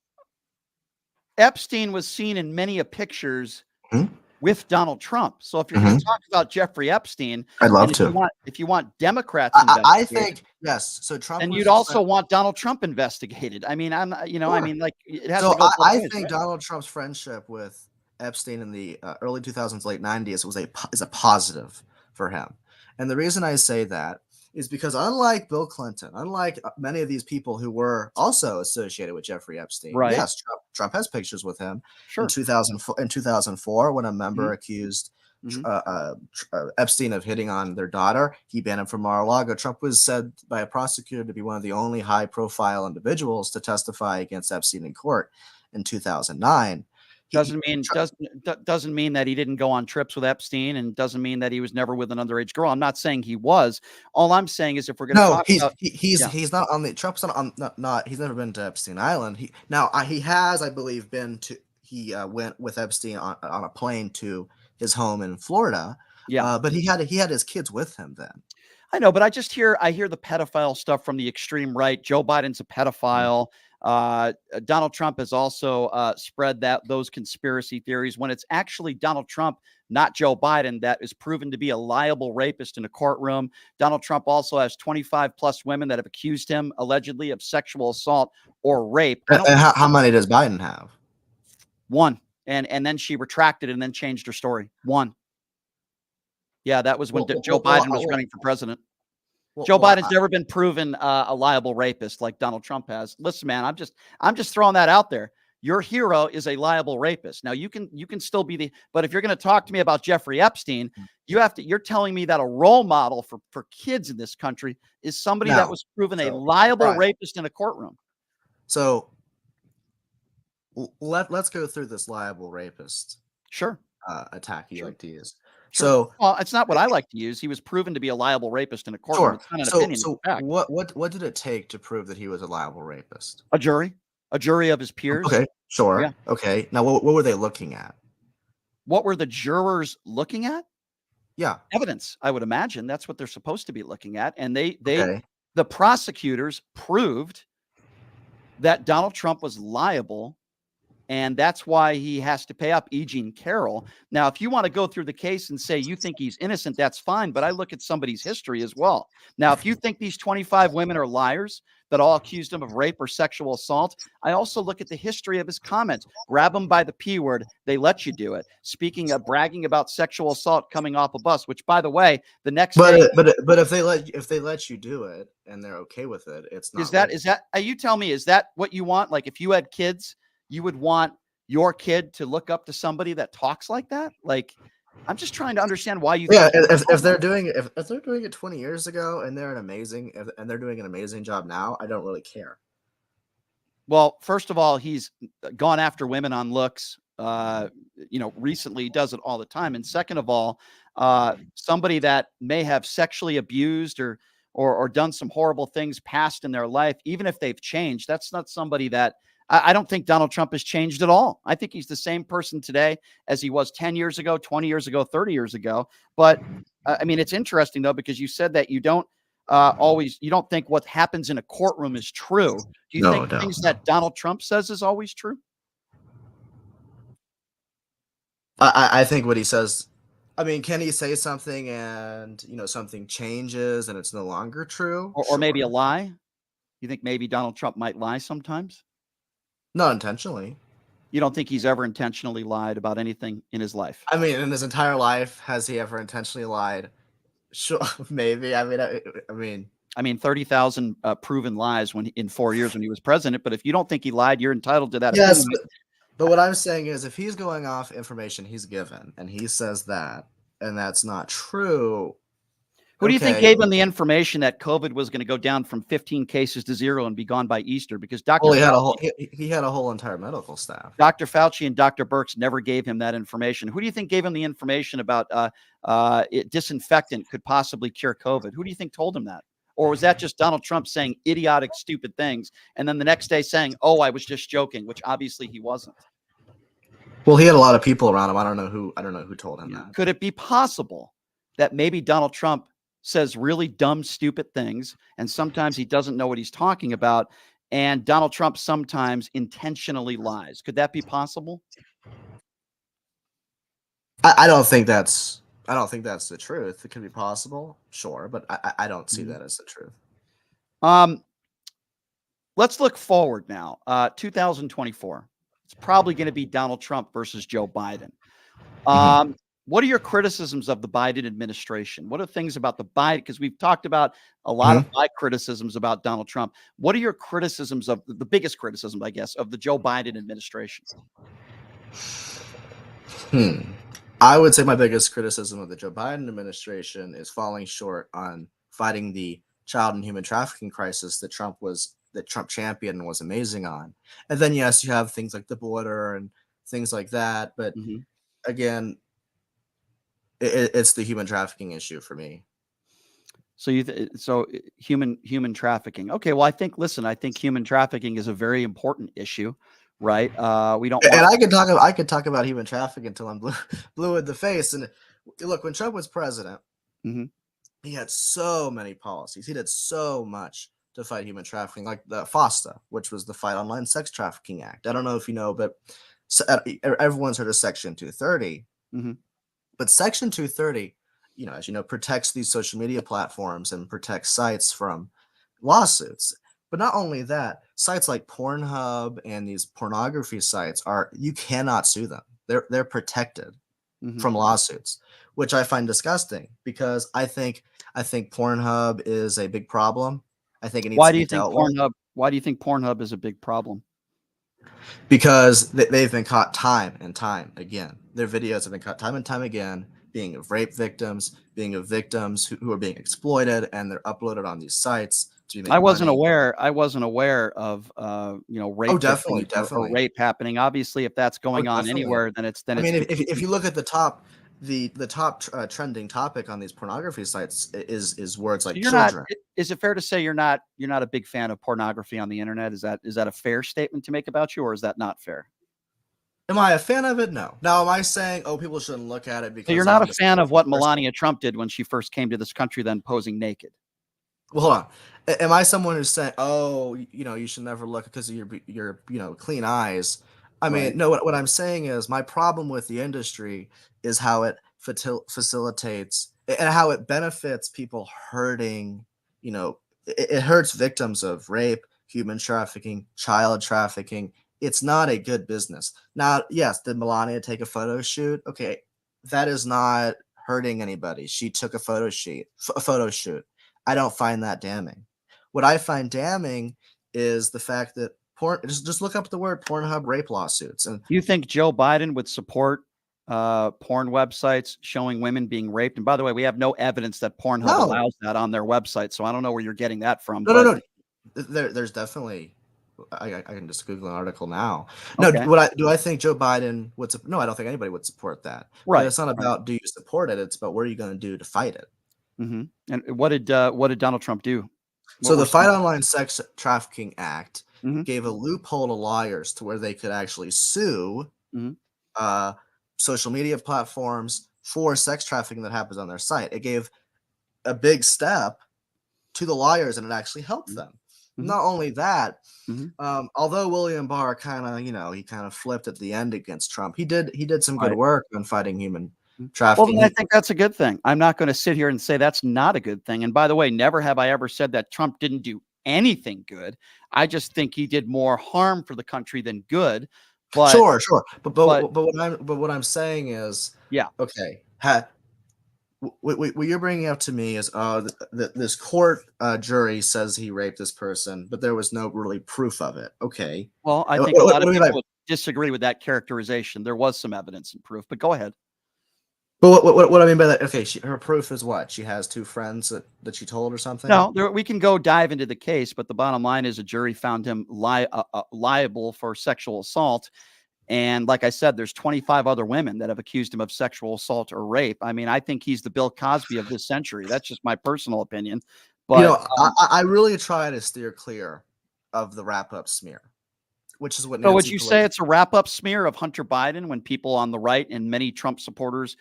Epstein was seen in many of pictures Hmm? with Donald Trump. So if you're going Mhm. to talk about Jeffrey Epstein, I'd love and to. if you want Democrats I investigated, think yes. So Trump and was you'd also want Donald Trump investigated. I mean, I'm not- you know, I Sure. mean, like it has So to go both I ways, think right? Donald Trump's friendship with Epstein in the early 2000s, late 90s is a positive for him. And the reason I say that is because unlike Bill Clinton, unlike many of these people who were also associated with Jeffrey Epstein, Right. yes, Trump has pictures with him Sure. in 2004 when a member Mhm. accused Mhm. Epstein of hitting on their daughter. He banned him from Mar-a-Lago. Trump was said by a prosecutor to be one of the only high-profile individuals to testify against Epstein in court in 2009. Doesn't mean that he didn't go on trips with Epstein, and doesn't mean that he was never with an underage girl. I'm not saying he was. All I'm saying is if we're going to No, talk about, yeah. he's not on the Trump's not on not he's never been to Epstein Island. He has, I believe, been to went with Epstein on a plane to his home in Florida. Yeah. But he had his kids with him then. I know, but I hear the pedophile stuff from the extreme right. Joe Biden's a pedophile. Donald Trump has also spread those conspiracy theories when it's actually Donald Trump, not Joe Biden, that is proven to be a liable rapist in a courtroom. Donald Trump also has 25 plus women that have accused him allegedly of sexual assault or rape. And how many does Biden have? One. And then she retracted and then changed her story. One. Yeah, that was when Joe Biden was running for president. Joe Biden's never been proven a liable rapist like Donald Trump has. Listen, man, I'm just throwing that out there. Your hero is a liable rapist. Now you can still be but if you're going to talk to me about Jeffrey Epstein, you're telling me that a role model for kids in this country is somebody that was proven a liable rapist in a courtroom. So let's go through this liable rapist Sure. attack you like to use. Sure. So well, it's not what I like to use. He was proven to be a liable rapist in a courtroom. sure. It's not an So opinion. so It's a fact. what did it take to prove that he was a liable rapist? A jury of his peers. Okay, sure. Yeah. Okay. Now what were they looking at? What were the jurors looking at? Yeah. Evidence, I would imagine. That's what they're supposed to be looking at. And Okay. the prosecutors proved that Donald Trump was liable, and that's why he has to pay up. E. Jean Carroll. Now, if you want to go through the case and say you think he's innocent, that's fine. But I look at somebody's history as well. Now, if you think these 25 women are liars that all accused him of rape or sexual assault, I also look at the history of his comments. Grab them by the P word. They let you do it. Speaking of bragging about sexual assault coming off a bus, which, by the way, the next day, But if they let you do it and they're okay with it, it's not. is that you tell me, is that what you want? Like if you had kids, you would want your kid to look up to somebody that talks like that? Like, I'm just trying to understand why you. Yeah, think if they're doing it, if they're doing it 20 years ago and they're doing an amazing job now, I don't really care. Well, first of all, he's gone after women on looks. Recently he does it all the time. And second of all, somebody that may have sexually abused or done some horrible things past in their life, even if they've changed, that's not somebody that. I don't think Donald Trump has changed at all. I think he's the same person today as he was 10 years ago, 20 years ago, 30 years ago. But I mean, it's interesting though, because you said that you don't think what happens in a courtroom is true. Do you think things that Donald Trump says is always true? I think what he says I mean, can he say something and something changes and it's no longer true? Or maybe a Sure. lie? You think maybe Donald Trump might lie sometimes? Not intentionally. You don't think he's ever intentionally lied about anything in his life? I mean, in his entire life, has he ever intentionally lied? Sure, maybe. I mean, 30,000 proven lies in 4 years when he was president. But if you don't think he lied, you're entitled to that Yes, opinion. but what I'm saying is, if he's going off information he's given and he says that, and that's not true, Who do you think okay. gave him the information that COVID was going to go down from 15 cases to 0 and be gone by Easter? Because Well, he had a whole entire medical staff. Dr. Fauci and Dr. Birx never gave him that information. Who do you think gave him the information about disinfectant could possibly cure COVID? Who do you think told him that? Or was that just Donald Trump saying idiotic, stupid things, and then the next day saying, "Oh, I was just joking," which obviously he wasn't? Well, he had a lot of people around him. I don't know who told him that. Could it be possible that maybe Donald Trump says really dumb, stupid things, and sometimes he doesn't know what he's talking about, and Donald Trump sometimes intentionally lies? Could that be possible? I don't think that's the truth. It could be possible, sure, but I don't see that as the truth. Let's look forward now. 2024. It's probably going to be Donald Trump versus Joe Biden. What are your criticisms of the Biden administration? What are things about the Biden? Because we've talked about a lot of my criticisms about Donald Trump. What are your criticisms of the biggest criticism, I guess, of the Joe Biden administration? I would say my biggest criticism of the Joe Biden administration is falling short on fighting the child and human trafficking crisis that Trump championed and was amazing on. And then yes, you have things like the border and things like that, but again, it's the human trafficking issue for me. So human trafficking. Okay, well, I think human trafficking is a very important issue, right? We don't. And I could talk about human trafficking until I'm blue in the face. And look, when Trump was president, he had so many policies. He did so much to fight human trafficking, like the FOSTA, which was the Fight Online Sex Trafficking Act. I don't know if you know, but everyone's heard of Section 230. But Section 230, as you know, protects these social media platforms and protects sites from lawsuits. But not only that, sites like Pornhub and these pornography sites you cannot sue them. They're protected from lawsuits, which I find disgusting because I think Pornhub is a big problem. I think it needs to be dealt with. Why do you think Pornhub is a big problem? Because they've been caught time and time again. Their videos have been caught time and time again, being of rape victims, being of victims who are being exploited, and they're uploaded on these sites to make I wasn't money. aware of rape. Oh, definitely. Or rape happening. Obviously, if that's going on Definitely. anywhere, then it's I mean, if you look at the top trending topic on these pornography sites is words like children. Is it fair to say you're not a big fan of pornography on the internet? Is that a fair statement to make about you, or is that not fair? Am I a fan of it? No. Now, am I saying, people shouldn't look at it because So you're not a fan of what Melania Trump did when she first came to this country, then posing naked? Well, hold on. Am I someone who's saying, you should never look because of your clean eyes? I mean, no. What I'm saying is my problem with the industry is how it facilitates and how it benefits people hurting. It hurts victims of rape, human trafficking, child trafficking. It's not a good business. Now, yes, did Melania take a photo shoot? Okay, that is not hurting anybody. She took a photo shoot. I don't find that damning. What I find damning is the fact that just look up the word Pornhub rape lawsuits. And you think Joe Biden would support porn websites showing women being raped? And by the way, we have no evidence that Pornhub allows that on their website, so I don't know where you're getting that from. No. There's definitely. I can just Google an article now. No, Okay. I think Joe Biden would? No, I don't think anybody would support that. Right. But it's not about do you support it. It's about what are you going to do to fight it. And what did Donald Trump do? So the Fight Online Sex Trafficking Act gave a loophole to lawyers to where they could actually sue social media platforms for sex trafficking that happens on their site. It gave a big step to the lawyers, and it actually helped them. Not only that, although William Barr kind of flipped at the end against Trump, he did some good work on fighting human Well, trafficking. then I think that's a good thing. I'm not going to sit here and say that's not a good thing. And by the way, never have I ever said that Trump didn't do anything good. I just think he did more harm for the country than good. But Sure, sure. but But what I'm saying is, yeah, okay, what you're bringing up to me is, this court jury says he raped this person, but there was no really proof of it. Okay. well, I What, think a lot what of do you mean people by? would disagree with that characterization. There was some evidence and proof, but go ahead. But what I mean by that? Okay, her proof is what? She has two friends that she told or something. No, we can go dive into the case, but the bottom line is a jury found him liable for sexual assault. And like I said, there's 25 other women that have accused him of sexual assault or rape. I mean, I think he's the Bill Cosby of this century. That's just my personal opinion. You But know, I really try to steer clear of the wrap up smear, which is what. so would Nancy you say Pelosi. it's a wrap up smear of Hunter Biden when people on the right and many Trump supporters,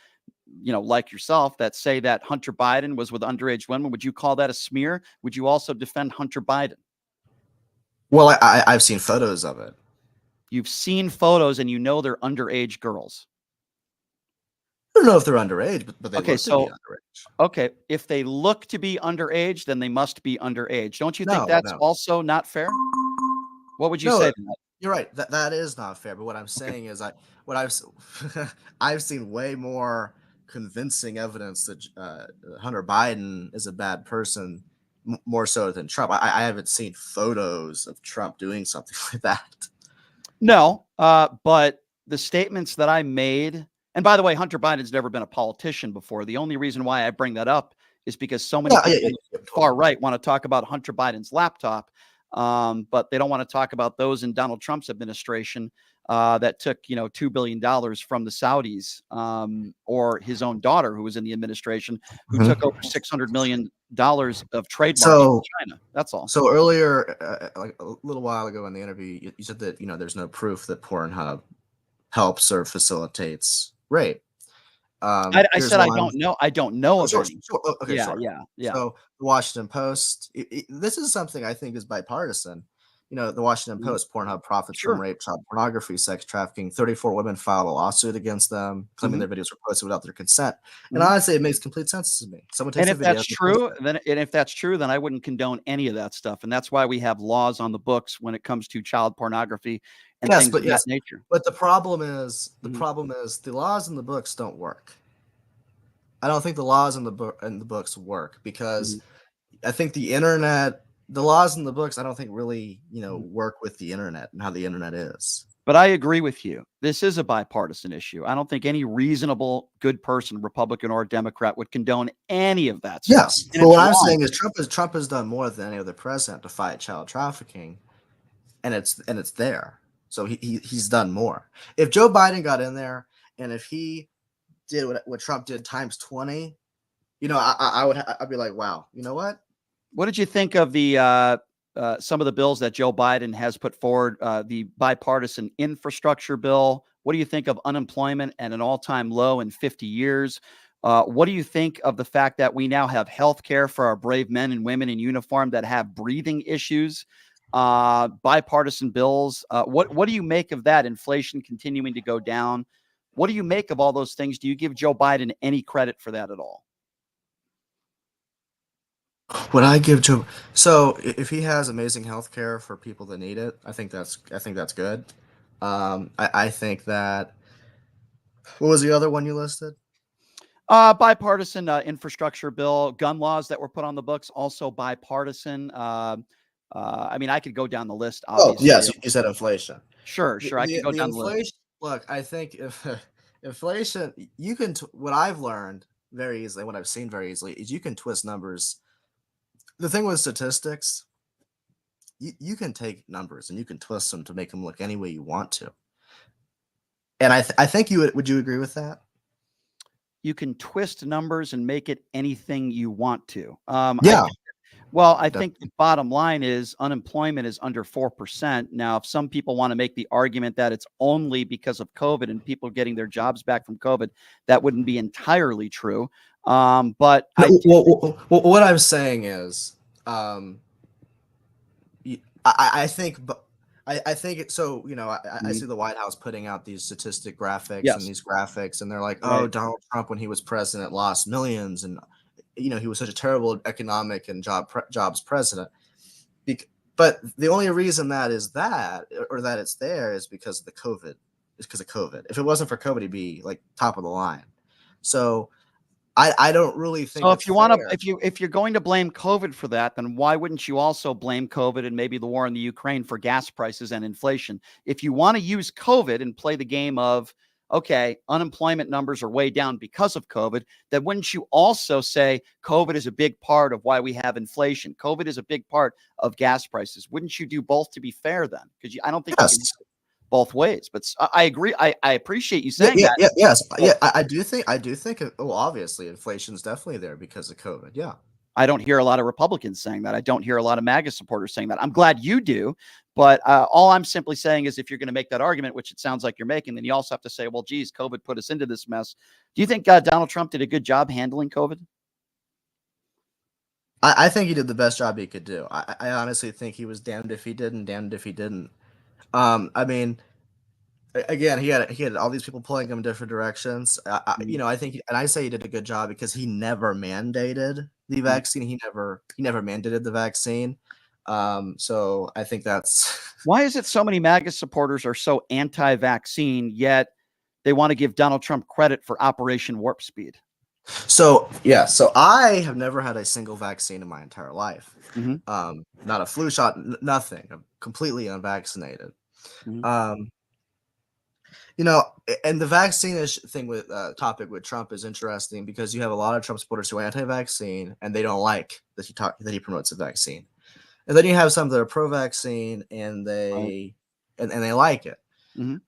like yourself, that say that Hunter Biden was with underage women? Would you call that a smear? Would you also defend Hunter Biden? Well, I've seen photos of it. You've seen photos and they're underage girls. I don't know if they're underage, but they Okay, look to so be underage. okay, if they look to be underage, then they must be underage. Don't you think No, that's no, also not fair? What would you no. say to that? You're right. That is not fair. But what I'm saying is, what I've I've seen way more convincing evidence that Hunter Biden is a bad person, more so than Trump. I haven't seen photos of Trump doing something like that. No, but the statements that I made, and by the way, Hunter Biden's never been a politician before. The only reason why I bring that up is because so many Yeah, people on yeah, the far right want to talk about Hunter Biden's laptop, but they don't want to talk about those in Donald Trump's administration that took $2 billion from the Saudis, or his own daughter who was in the administration who Mhm. took over $600 million of trademarks So, from China. That's all. so earlier, like a little while ago in the interview, you said that there's no proof that Pornhub helps or facilitates rape. I Here's said I one. don't know. I don't know Oh, of sure, any. sure. Okay, Yeah, sure. yeah, yeah. So the Washington Post, this is something I think is bipartisan. The Washington Mhm. Post, Pornhub profits from Sure. rape, child pornography, sex trafficking. 34 women filed a lawsuit against them, claiming Mhm. their videos were posted without their consent. And Mhm. honestly, it makes complete sense to me. Someone And takes a if video. that's And posts true, it. then I wouldn't condone any of that stuff. And that's why we have laws on the books when it comes to child pornography and Yes, things but of that yes, nature. but the problem is Mhm. the laws in the books don't work. I don't think the laws in the books work because Mhm. I think the laws in the books, I don't think really, Mhm. work with the internet and how the internet is. But I agree with you. This is a bipartisan issue. I don't think any reasonable, good person, Republican or Democrat, would condone any of that stuff. Yes, And but it's what I'm wrong. saying is Trump has done more than any other president to fight child trafficking, and it's there. So he's done more. If Joe Biden got in there, and if he did what Trump did times 20, I'd be like, wow, you know what? What did you think of the some of the bills that Joe Biden has put forward? The bipartisan infrastructure bill. What do you think of unemployment at an all-time low in 50 years? What do you think of the fact that we now have health care for our brave men and women in uniform that have breathing issues? Bipartisan bills. What do you make of that? Inflation continuing to go down. What do you make of all those things? Do you give Joe Biden any credit for that at all? Would I give Joe? So if he has amazing health care for people that need it, I think that's good. I think that. What was the other one you listed? Bipartisan infrastructure bill, gun laws that were put on the books, also bipartisan. I mean, I could go down the list, Oh, yes, obviously. you said inflation. Sure, sure. I could go The down the list. inflation. Look, I think if inflation, you can. What I've learned very easily, what I've seen very easily, is you can twist numbers. The thing with statistics, you can take numbers and you can twist them to make them look any way you want to. And I think would you agree with that? You can twist numbers and make it anything you want to. Yeah. I think the bottom line is unemployment is under 4%. Now, if some people want to make the argument that it's only because of COVID and people getting their jobs back from COVID, that wouldn't be entirely true. But What I'm saying is, I think I think it. So I Mhm. see the White House putting out these statistic graphics and Yes. these graphics, and they're like, oh, Right. Donald Trump when he was president lost millions, and he was such a terrible economic and jobs president. But the only reason that is that, or that it's there, is because of the COVID. Is because of COVID. If it wasn't for COVID, he'd be like top of the line. So I don't really think So it's if you want to, fair. if you're going to blame COVID for that, then why wouldn't you also blame COVID and maybe the war in the Ukraine for gas prices and inflation? If you want to use COVID and play the game of, okay, unemployment numbers are way down because of COVID, then wouldn't you also say COVID is a big part of why we have inflation? COVID is a big part of gas prices. Wouldn't you do both to be fair then? Because I don't think you Yes. can have it both ways. But I agree. I appreciate you Yeah, saying that. yes, But yeah. I do think. Well, obviously, inflation's definitely there because of COVID. Yeah. I don't hear a lot of Republicans saying that. I don't hear a lot of MAGA supporters saying that. I'm glad you do, but all I'm simply saying is if you're going to make that argument, which it sounds like you're making, then you also have to say, well, geez, COVID put us into this mess. Do you think Donald Trump did a good job handling COVID? I think he did the best job he could do. I honestly think he was damned if he did and damned if he didn't. I mean, again, he had all these people pulling him in different directions. I think, and I say he did a good job because he never mandated the vaccine. He never mandated the vaccine. So I think that's Why is it so many MAGA supporters are so anti-vaccine, yet they want to give Donald Trump credit for Operation Warp Speed? so. Yeah, so I have never had a single vaccine in my entire life. Mhm. Not a flu shot, nothing. I'm completely unvaccinated. Mhm. Um, and the vaccine thing with topic with Trump is interesting because you have a lot of Trump supporters who are anti-vaccine and they don't like that he promotes the vaccine, and then you have some that are pro-vaccine and Right. they like it. Mhm.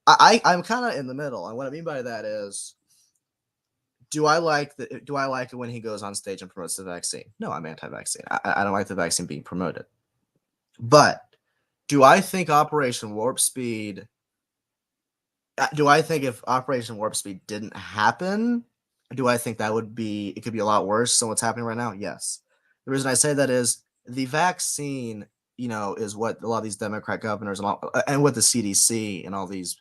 I'm kind of in the middle, and what I mean by that is, do I like it when he goes on stage and promotes the vaccine? No, I'm anti-vaccine. I don't like the vaccine being promoted, but do I think Operation Warp Speed? Do I think if Operation Warp Speed didn't happen, do I think it could be a lot worse than what's happening right now? Yes. The reason I say that is the vaccine, is what a lot of these Democrat governors and what the CDC and all these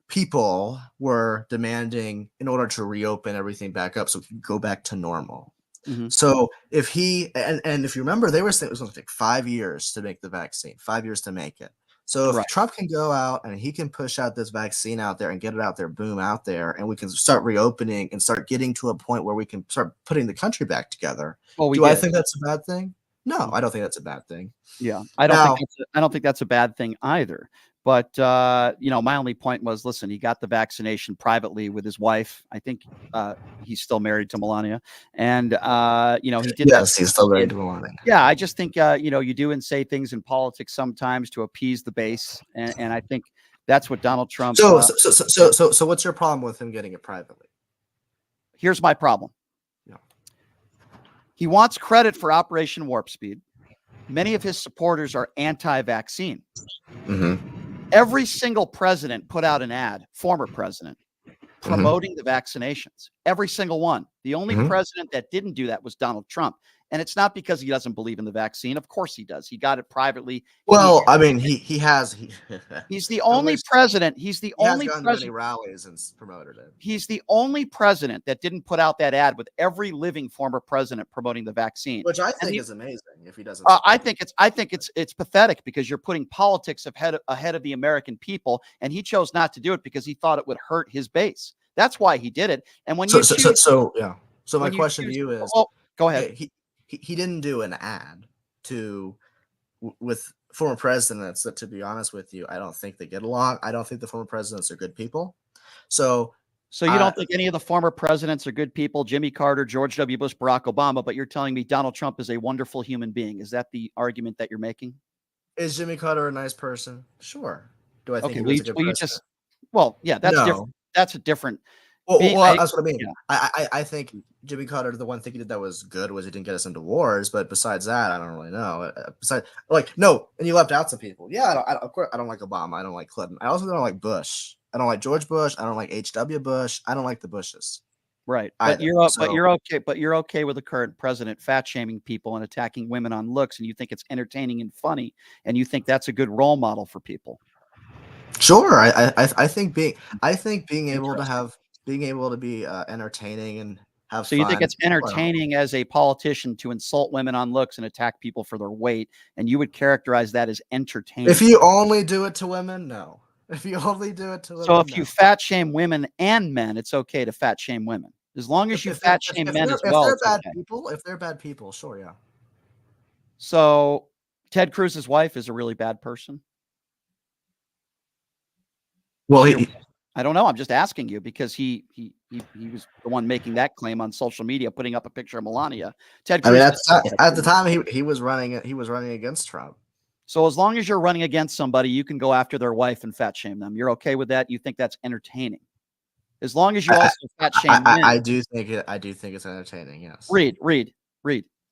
people were demanding in order to reopen everything back up so we can go back to normal. Mhm. So if if you remember, they were saying it was going to take 5 years to make the vaccine, 5 years to make it. So if Right. Trump can go out and he can push out this vaccine out there and get it out there, boom, out there, and we can start reopening and start getting to a point where we can start putting the country back together. Well, we Do I did. think that's a bad thing? No, I don't think that's a bad thing. Yeah, Now, I don't think that's a bad thing either. But my only point was, listen, he got the vaccination privately with his wife. I think he's still married to Melania, and he did that. yes, he's still very demanding. Yeah, I just think you do and say things in politics sometimes to appease the base, and I think that's what Donald Trump. So what's your problem with him getting it privately? Here's my problem. Yeah. He wants credit for Operation Warp Speed. Many of his supporters are anti-vaccine. Mm-hmm. Every single president put out an ad, former president, promoting the vaccinations. Every single one. The only president that didn't do that was Donald Trump. And it's not because he doesn't believe in the vaccine. Of course he does. He got it privately. Well, I mean, he has. He's the only president. He's the He only has gone to many president. rallies and promoted it. He's the only president that didn't put out that ad with every living former president promoting the vaccine. Which I think is amazing. If he doesn't, I think it's pathetic because you're putting politics ahead of the American people, and he chose not to do it because he thought it would hurt his base. That's why he did it. And when yeah. So my when you question to choose- you is, oh, go ahead. he didn't do an ad with former presidents that, to be honest with you, I don't think they get along. I don't think the former presidents are good people. So you don't think any of the former presidents are good people? Jimmy Carter, George W. Bush, Barack Obama, but you're telling me Donald Trump is a wonderful human being. Is that the argument that you're making? is Jimmy Carter a nice person? Sure. Do I think Okay, he was a good president? yeah, that's No. different. That's a different. Well, being- that's what I mean. yeah. I think Jimmy Carter, the one thing he did that was good was he didn't get us into wars. But besides that, I don't really know. And you left out some people. Yeah, of course, I don't like Obama. I don't like Clinton. I also don't like Bush. I don't like George Bush. I don't like H.W. Bush. I don't like the Bushes. Right. But either. you're So you're okay with the current president fat shaming people and attacking women on looks, and you think it's entertaining and funny, and you think that's a good role model for people. sure, I think being able to Interesting. be entertaining and have So you think fun. it's entertaining as a politician to insult women on looks and attack people for their weight, and you would characterize that as entertaining. If you only do it to women, no. If you only do it to So women, if you no. fat shame women and men, it's okay to fat shame women. As long as you fat shame men as well, it's okay. if they're bad people, sure, yeah. So Ted Cruz's wife is a really bad person. Well, She- I don't know. I'm just asking you because he was the one making that claim on social media, putting up a picture of Melania. Ted I mean, Cruz. at the time he was running against Trump. So as long as you're running against somebody, you can go after their wife and fat shame them. You're okay with that? You think that's entertaining? As long as you also fat shame men. I do think it's entertaining. Yes. Reed.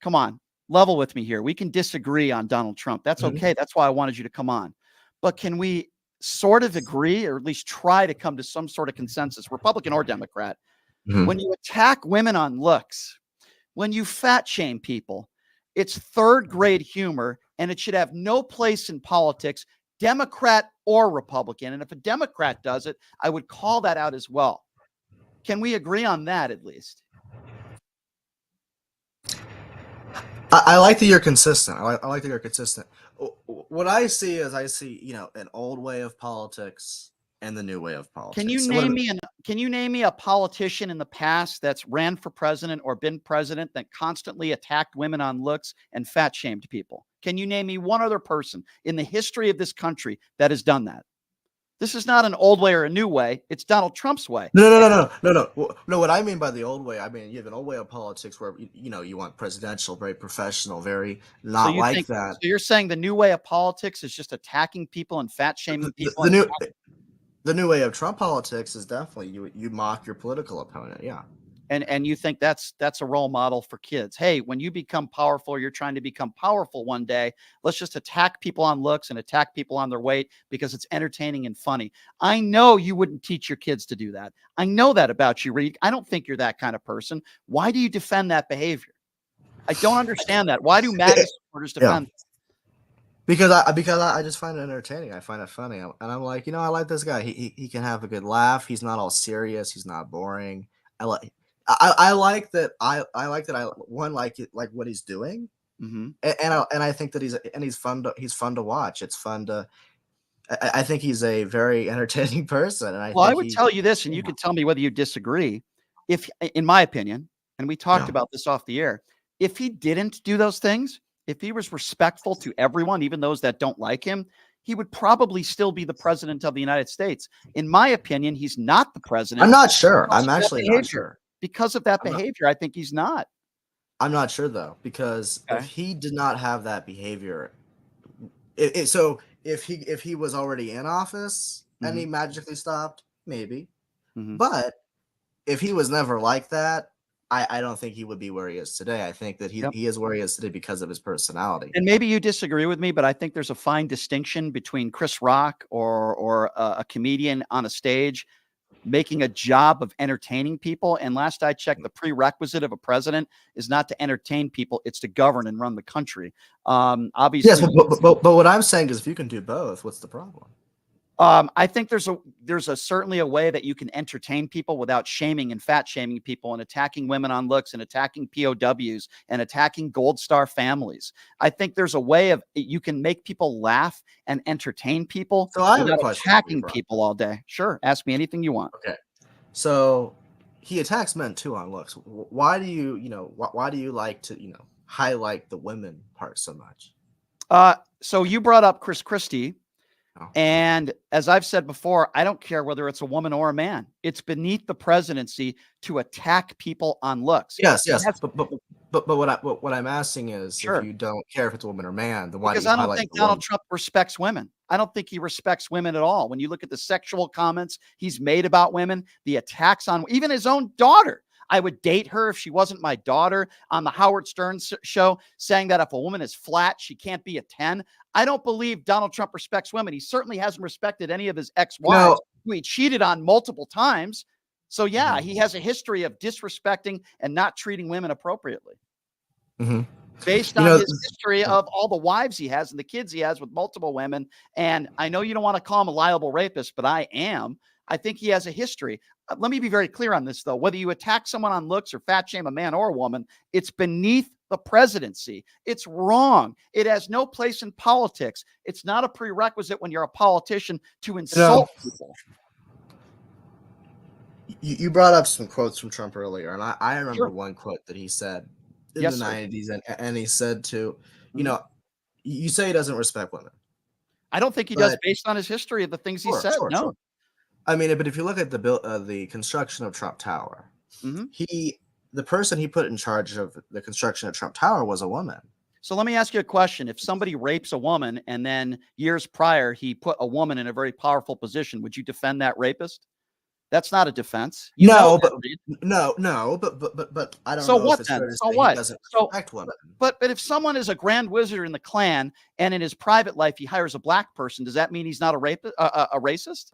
Come on, level with me here. We can disagree on Donald Trump. That's Mhm. okay. That's why I wanted you to come on. But can we sort of agree, or at least try to come to some sort of consensus, Republican or Democrat? Mhm. When you attack women on looks, when you fat shame people, it's third grade humor, and it should have no place in politics, Democrat or Republican. And if a Democrat does it, I would call that out as well. Can we agree on that at least? I like that you're consistent. I like that you're consistent. What I see is an old way of politics and the new way of politics. Can you So what- name me a politician in the past that's ran for president or been president that constantly attacked women on looks and fat shamed people? Can you name me one other person in the history of this country that has done that? This is not an old way or a new way. It's Donald Trump's way. No. What I mean by the old way, I mean you have an old way of politics where you want presidential, very professional, very not like that. So you're saying the new way of politics is just attacking people and fat shaming people? The new way of Trump politics is definitely you mock your political opponent. Yeah. And you think that's a role model for kids. Hey, when you become powerful, you're trying to become powerful one day. Let's just attack people on looks and attack people on their weight because it's entertaining and funny. I know you wouldn't teach your kids to do that. I know that about you, Reed. I don't think you're that kind of person. Why do you defend that behavior? I don't understand that. Why do MAGA supporters defend that? Because I just find it entertaining. I find it funny, and I'm like, I like this guy. He can have a good laugh. He's not all serious. He's not boring. I like that. I like it, like what he's doing, Mm-hmm. and I think that he's fun to watch. It's fun to. I think he's a very entertaining person. And I would tell you this, and you could tell me whether you disagree. If, in my opinion, and we talked about this off the air, if he didn't do those things, if he was respectful to everyone, even those that don't like him, he would probably still be the president of the United States. In my opinion, he's not the president. I'm not sure. because I'm of that actually not behavior. sure. Because of that behavior, I think he's not. I'm not sure though, because Okay. if he did not have that behavior, if he was already in office and he magically stopped, maybe. Mhm. But if he was never like that, I don't think he would be where he is today. I think that he is where he is today because of his personality. And maybe you disagree with me, but I think there's a fine distinction between Chris Rock or a comedian on a stage making a job of entertaining people. And last I checked, the prerequisite of a president is not to entertain people; it's to govern and run the country. Obviously, Yes, but what I'm saying is, if you can do both, what's the problem? I think there's certainly a way that you can entertain people without shaming and fat shaming people and attacking women on looks and attacking POWs and attacking Gold Star families. I think there's a way of you can make people laugh and entertain people So I have a without question for you, attacking Brian. people all day. Sure, ask me anything you want. Okay, so he attacks men too on looks. Why do you why do you like to highlight the women part so much? So you brought up Chris Christie. Oh. And as I've said before, I don't care whether it's a woman or a man. It's beneath the presidency to attack people on looks. Yes, That's- but what I'm asking is, Sure. if you don't care if it's a woman or man, then why Because do you I don't highlight think the Donald woman? Trump respects women. I don't think he respects women at all. When you look at the sexual comments he's made about women, the attacks on even his own daughter. I would date her if she wasn't my daughter on the Howard Stern show, saying that if a woman is flat, she can't be a 10. I don't believe Donald Trump respects women. He certainly hasn't respected any of his ex-wives who he cheated on multiple times. So yeah, he has a history of disrespecting and not treating women appropriately. Mhm. Based You on know, his history of all the wives he has and the kids he has with multiple women. And I know you don't want to call him a liable rapist, but I am. I think he has a history. Let me be very clear on this, though. Whether you attack someone on looks or fat shame a man or a woman, it's beneath the presidency. It's wrong. It has no place in politics. It's not a prerequisite when you're a politician to insult people. you brought up some quotes from Trump earlier, and I remember Sure. one quote that he said in Yes, the sir. 90s, and he said to, you Mhm. know, you say he doesn't respect women, I don't think he does but based on his history of the things he sure, said. sure, No. sure. I mean, but if you look at the construction of Trump Tower, Mhm. the person he put in charge of the construction of Trump Tower was a woman. So let me ask you a question. If somebody rapes a woman and then years prior he put a woman in a very powerful position, would you defend that rapist? That's not a defense. You know No, that, but Reed. no, but I don't So know if what it's then? fair to So say he what? doesn't So respect women. but if someone is a grand wizard in the Klan and in his private life he hires a black person, does that mean he's not a rapist, a racist?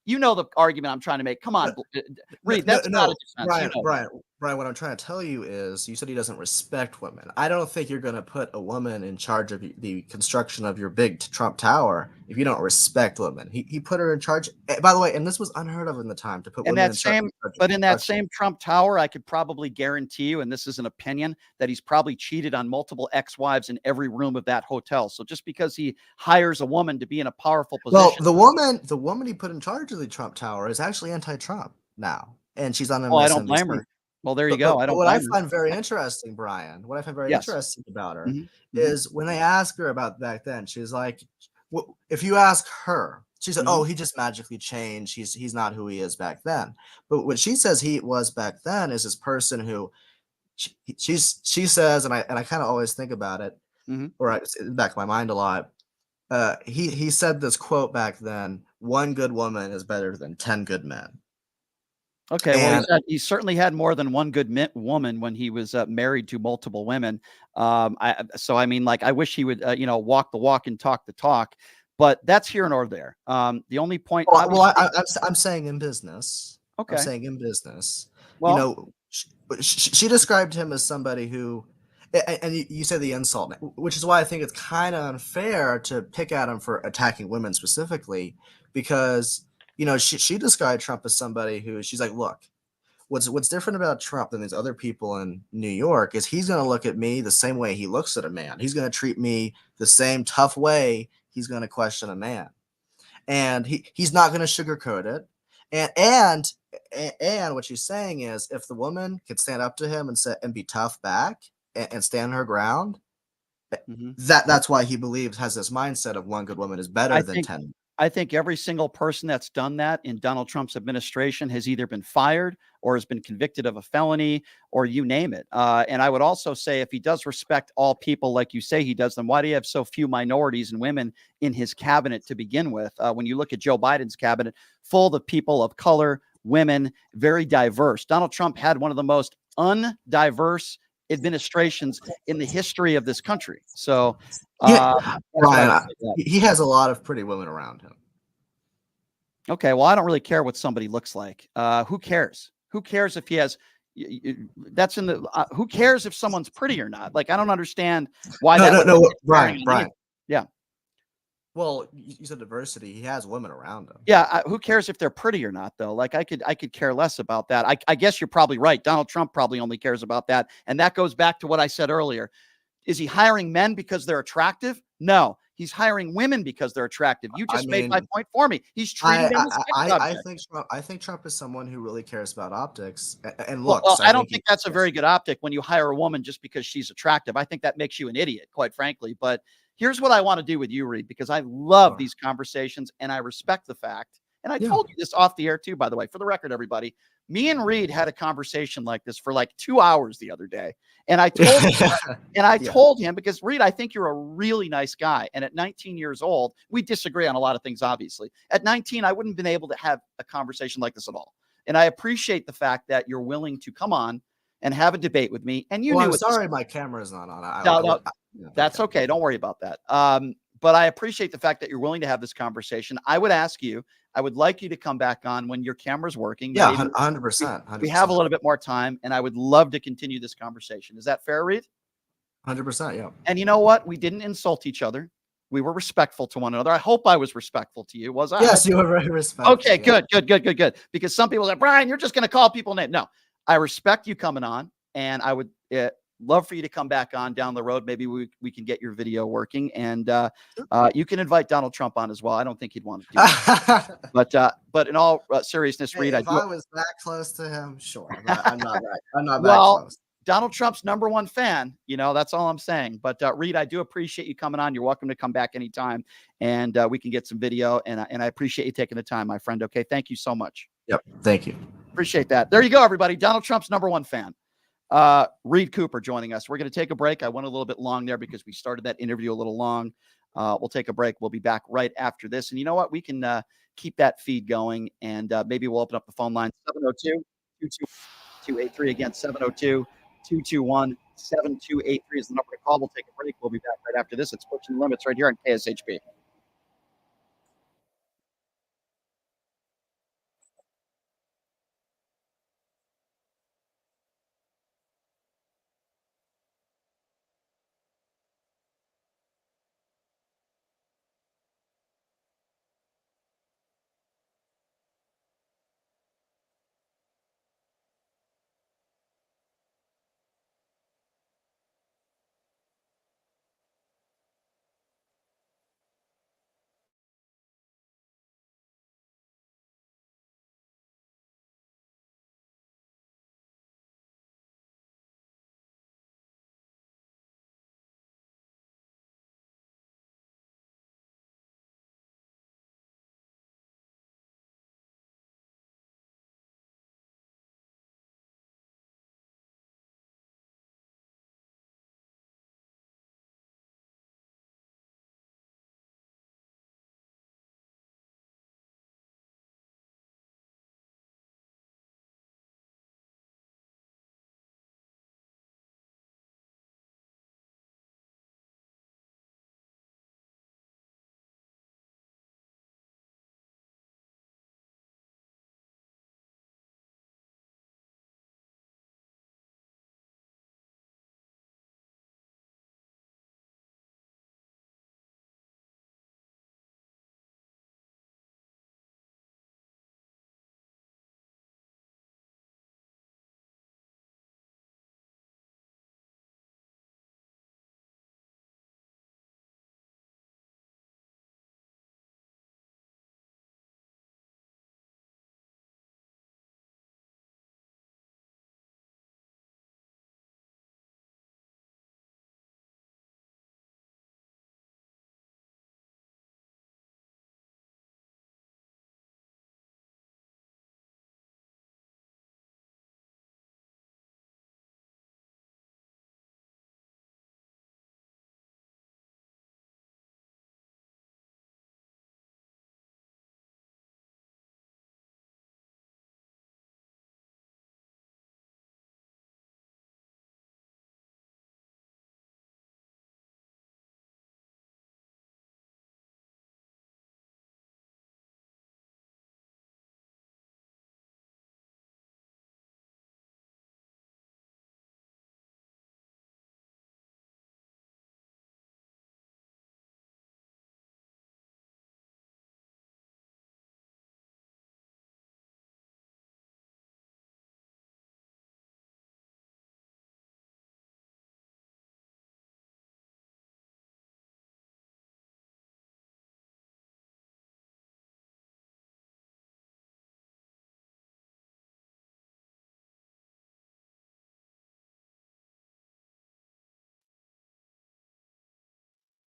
You know the argument I'm trying to make. Come on, No, Reed. no, That's not a no, defense. You know that. Brian. What I'm trying to tell you is, you said he doesn't respect women. I don't think you're going to put a woman in charge of the construction of your big Trump Tower if you don't respect women. He put her in charge. By the way, and this was unheard of in the time, to put And women that in charge same, of but in that construction. same Trump Tower, I could probably guarantee you, and this is an opinion, that he's probably cheated on multiple ex-wives in every room of that hotel. So just because he hires a woman to be in a powerful Well, position, the woman he put in charge of the Trump Tower is actually anti-Trump now, and she's on oh, I don't blame MSNBC. her. Well, there you go. I But don't what I blame her. find very interesting, Brian, what I find very Yes. interesting about her Mhm. Mhm. is when they ask her about back then, she's like, if you ask her, she said, Mhm. "Oh, he just magically changed. He's not who he is back then." But what she says he was back then is this person who she says, and I kind of always think about it, Mhm. or it's in the back of my mind a lot. He said this quote back then: "One good woman is better than 10 good men." Okay, well, And he certainly had more than one good woman when he was married to multiple women. So I mean, like, I wish he would, walk the walk and talk the talk, but that's here nor there. The only point, well, obviously, I'm saying in business. I'm okay, saying in business. You well, know, she described him as somebody who, and you said the insult, which is why I think it's kind of unfair to pick at him for attacking women specifically, because she described Trump as somebody who, she's like, look, what's different about Trump than these other people in New York is he's going to look at me the same way he looks at a man. He's going to treat me the same tough way he's going to question a man, and he's not going to sugarcoat it. And what she's saying is, if the woman could stand up to him and be tough back and stand her ground, mhm. that's why he believes, has this mindset of one good woman is better I than think 10. I think every single person that's done that in Donald Trump's administration has either been fired or has been convicted of a felony or you name it. And I would also say, if he does respect all people like you say he does, then why do you have so few minorities and women in his cabinet to begin with? When you look at Joe Biden's cabinet, full of people of color, women, very diverse. Donald Trump had one of the most undiverse administrations in the history of this country. So Yeah, that's what I Brian, would say to that. he has a lot of pretty women around him. Okay, well, I don't really care what somebody looks like. Who cares? Who cares if he has? That's in the. Who cares if someone's pretty or not? Like, I don't understand why that would be Brian, on Brian. anyone. Yeah, Well, you said diversity. He has women around him. yeah. Who cares if they're pretty or not, though? Like, I could care less about that. I guess you're probably right. Donald Trump probably only cares about that, and that goes back to what I said earlier. Is he hiring men because they're attractive? No, he's hiring women because they're attractive. You I just made my mean, point for me. He's treating them as sex I objects. think Trump is someone who really cares about optics and Well, looks. I don't think that's a very good optic when you hire a woman just because she's attractive. I think that makes you an idiot, quite frankly. But here's what I want to do with you, Reed, because I love these conversations and I respect the fact. And I told you this off the air too, by the way, for the record, everybody. Me and Reed had a conversation like this for like 2 hours the other day. And I told him, told him, because Reed, I think you're a really nice guy. And at 19 years old, we disagree on a lot of things, obviously. At 19, I wouldn't have been able to have a conversation like this at all. And I appreciate the fact that you're willing to come on and have a debate with me. And you Well, knew I'm it. sorry, my camera's not on. No, that's okay. Don't worry about that. but I appreciate the fact that you're willing to have this conversation. I would ask you, I would like you to come back on when your camera's working. Yeah, Maybe 100%. we have a little bit more time, and I would love to continue this conversation. Is that fair, Reed? 100%. Yeah. And you know what? We didn't insult each other. We were respectful to one another. I hope I was respectful to you. Was I? Yes, you were very respectful. Okay, yeah. good. Because some people say, Brian, you're just going to call people names. No, I respect you coming on, and I would love for you to come back on down the road. Maybe we can get your video working, and you can invite Donald Trump on as well. I don't think he'd want to do that. But in all seriousness, Hey, Reed, if I was that close to him, sure. I'm not that well, close. Donald Trump's #1 fan, that's all I'm saying. But Reed, I do appreciate you coming on. You're welcome to come back anytime, and we can get some video. And I appreciate you taking the time, my friend. Okay, thank you so much. Yep. Thank you. Appreciate that. There you go, everybody. Donald Trump's #1 fan. Reed Cooper joining us. We're going to take a break. I went a little bit long there because we started that interview a little long. We'll take a break. We'll be back right after this. And you know what? We can keep that feed going, and maybe we'll open up the phone line 702-221-7283. Again, 702-221-7283 is the number to call. We'll take a break. We'll be back right after this. It's Pushing the Limits right here on KSHP.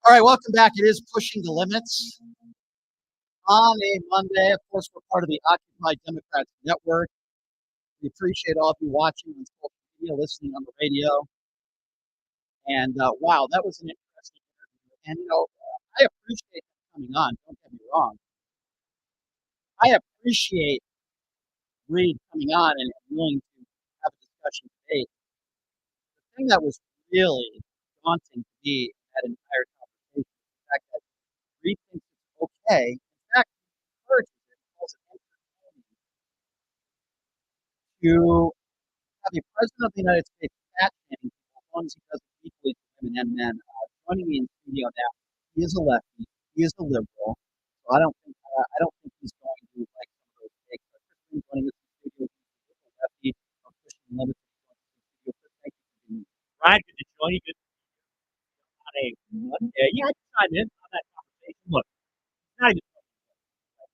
All right, welcome back. It is Pushing the Limits on a Monday. Of course, we're part of the Occupy Democrats Network. We appreciate all of you watching on social media, listening on the radio. And wow, that was an interesting interview. And I appreciate them coming on. Don't get me wrong. I appreciate Reed coming on and willing to have a discussion today. The thing that was really daunting to me in that entire conversation is the fact that Reed thinks it's okay. In fact, he encourages it, calls it entertaining to have the President of the United States fat shaming people as long as he does it equally to women and men. Joining me in studio now, he is a lefty, he is a liberal, so I don't think he's going to like some of those takes. But Chris Green joining us in studio, he's a lefty of Christian Limits. Chris, thank you for being here. Ryan, good to join you. Good on a Monday. Yeah, I can chime in on that conversation. Look, it's not even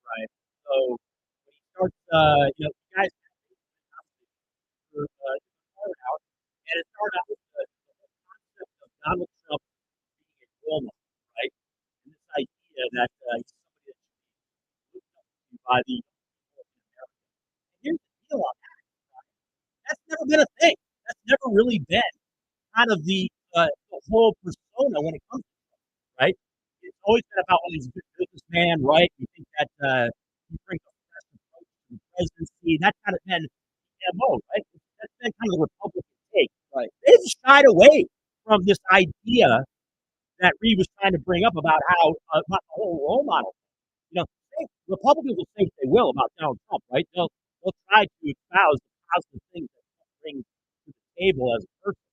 right. So when he starts, you guys started out, and it started out with the whole concept of Donald Trump being a role model, right? And this idea that he's somebody that should be looked up to by the people in America. And here's the deal on that. That's never been a thing. That's never really been kind of the whole persona when it comes to Trump, right? It's always been about, well, he's a good businessman, right? We think that he brings a fresh approach to the presidency. That's kind of been the MO, right? That's been kind of the Republican take. Right. They've shied away from this idea that Reed was trying to bring up about how about the whole role model. Republicans will say what they will about Donald Trump, right? They'll try to espouse the positive things that Trump brings to the table as a person,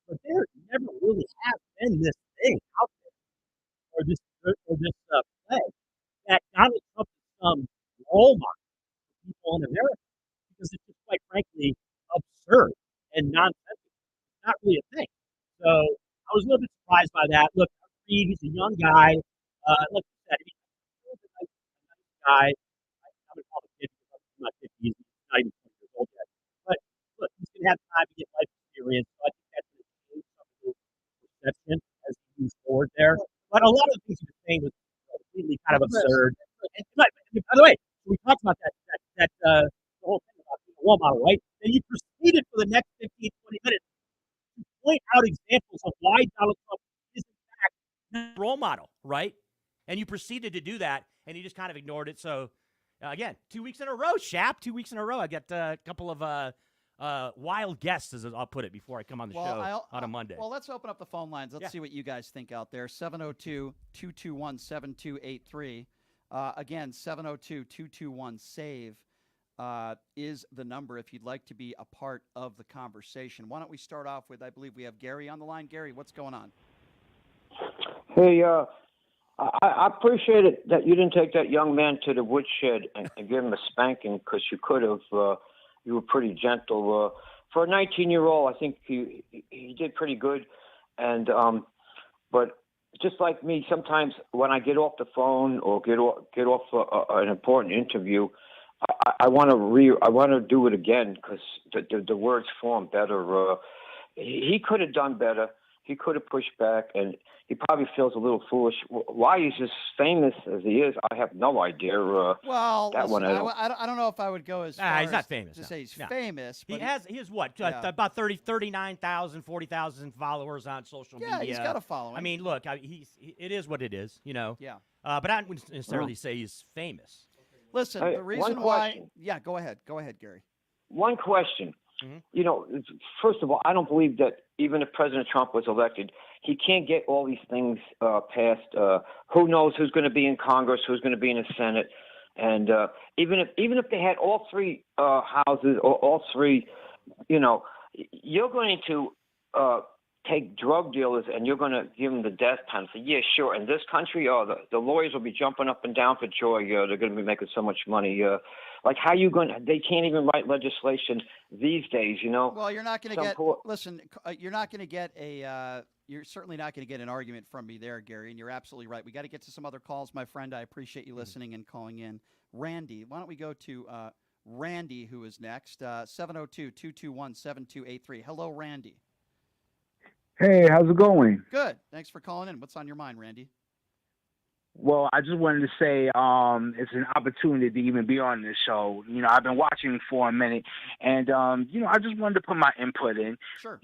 but there never really has been this thing out there, or this play that Donald Trump is some role model for people in America, because it's just quite frankly absurd and nonsensical. It's not really a thing. So I was a little bit surprised by that. Look, Reed, he's a young guy. Like you said, he's a nice guy. I'm gonna call him a kid because I'm not 50. He's not even 20 years old yet. But look, he's gonna have time to get life experience. So I think that's gonna change some of his perception as he moves forward there. But a lot of the things he was saying was completely kind of absurd. And, by the way, we talked about the whole thing about being a role model, right? Then you proceeded for the next 15, 20 minutes to point out examples of why Donald Trump is in fact not a role model, right? And you proceeded to do that, and you just kind of ignored it. So, again, 2 weeks in a row, Shap, 2 weeks in a row. I got a couple of wild guests, as I'll put it, before I come on the show on a Monday. Well, let's open up the phone lines. Let's see what you guys think out there. 702-221-7283. Again, 702-221-SAVE is the number if you'd like to be a part of the conversation. Why don't we start off with, I believe we have Gary on the line. Gary, what's going on? Hey, I appreciate it that you didn't take that young man to the woodshed and give him a spanking, because you could have. You were pretty gentle. For a 19-year-old, I think he did pretty good. And but just like me, sometimes when I get off the phone or get off an important interview, I want to do it again, because the words form better. He could have done better. He could have pushed back, and he probably feels a little foolish. Why he's as famous as he is, I have no idea. Well, that listen, one I don't know if I would go as far he's not as famous, to no. say he's No. famous. But He has what? Yeah. About 39,000, 40,000 followers on social media. Yeah, he's got a following. I mean, look, it is what it is, Yeah. But I wouldn't necessarily say he's famous. Listen, Hey, the reason one why. question. Yeah, go ahead, Gary. One question. Mhm. First of all, I don't believe that even if President Trump was elected, he can't get all these things passed. Who knows who's going to be in Congress, who's going to be in the Senate, and even if they had all three houses or all three, you're going to take drug dealers and you're going to give them the death penalty. Yeah, sure. In this country, the lawyers will be jumping up and down for joy. They're going to be making so much money. Like, how you going? They can't even write legislation these days. Well, you're not going to Some get. poor- Listen, you're not going to get a. You're certainly not going to get an argument from me there, Gary. And you're absolutely right. We got to get to some other calls, my friend. I appreciate you listening and calling in. Randy, why don't we go to Randy, who is next? 702-221-7283. Hello, Randy. Hey, how's it going? Good. Thanks for calling in. What's on your mind, Randy? Well, I just wanted to say it's an opportunity to even be on this show. I've been watching for a minute, and I just wanted to put my input in. Sure.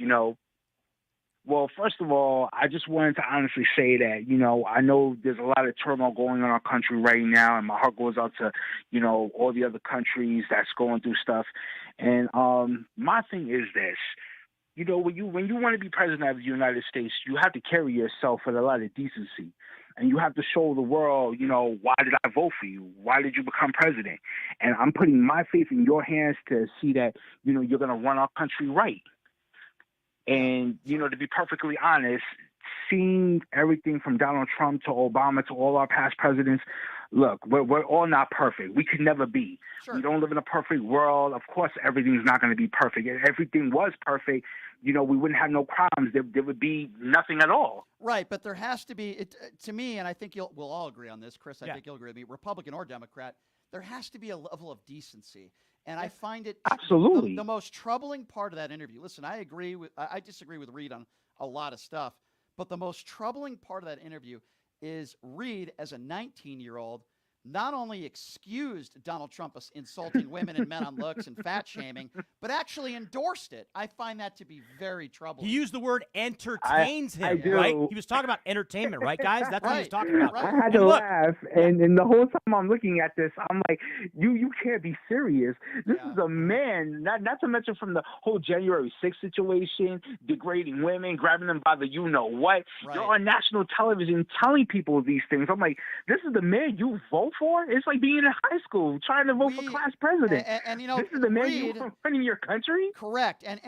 Well, first of all, I just wanted to honestly say that, I know there's a lot of turmoil going on in our country right now, and my heart goes out to, all the other countries that's going through stuff. And my thing is this. When you want to be president of the United States, you have to carry yourself with a lot of decency. and you have to show the world, why did I vote for you? Why did you become president? And I'm putting my faith in your hands to see that, you're going to run our country right. And, to be perfectly honest, seeing everything from Donald Trump to Obama to all our past presidents, look, we're all not perfect. We could never be. Sure. We don't live in a perfect world. Of course, everything's not going to be perfect. If everything was perfect, we wouldn't have no crimes. There would be nothing at all. Right, but there has to be, to me, and I think we'll all agree on this, Chris, I think you'll agree with me, Republican or Democrat, there has to be a level of decency. And I find it absolutely the most troubling part of that interview. Listen, I disagree with Reed on a lot of stuff, but the most troubling part of that interview is Reed, as a 19-year-old, not only excused Donald Trump insulting women and men on looks and fat shaming, but actually endorsed it. I find that to be very troubling. He used the word entertains him, right? He was talking about entertainment, right, guys? That's what he was talking about. I had to laugh, and the whole time I'm looking at this, I'm like, you can't be serious. This is a man, not to mention from the whole January 6th situation, degrading women, grabbing them by the you-know-what. Right. You're on national television telling people these things. I'm like, this is the man you vote for? It's like being in high school trying to vote for class president. And this is the man Reed, you're running your country? Correct. And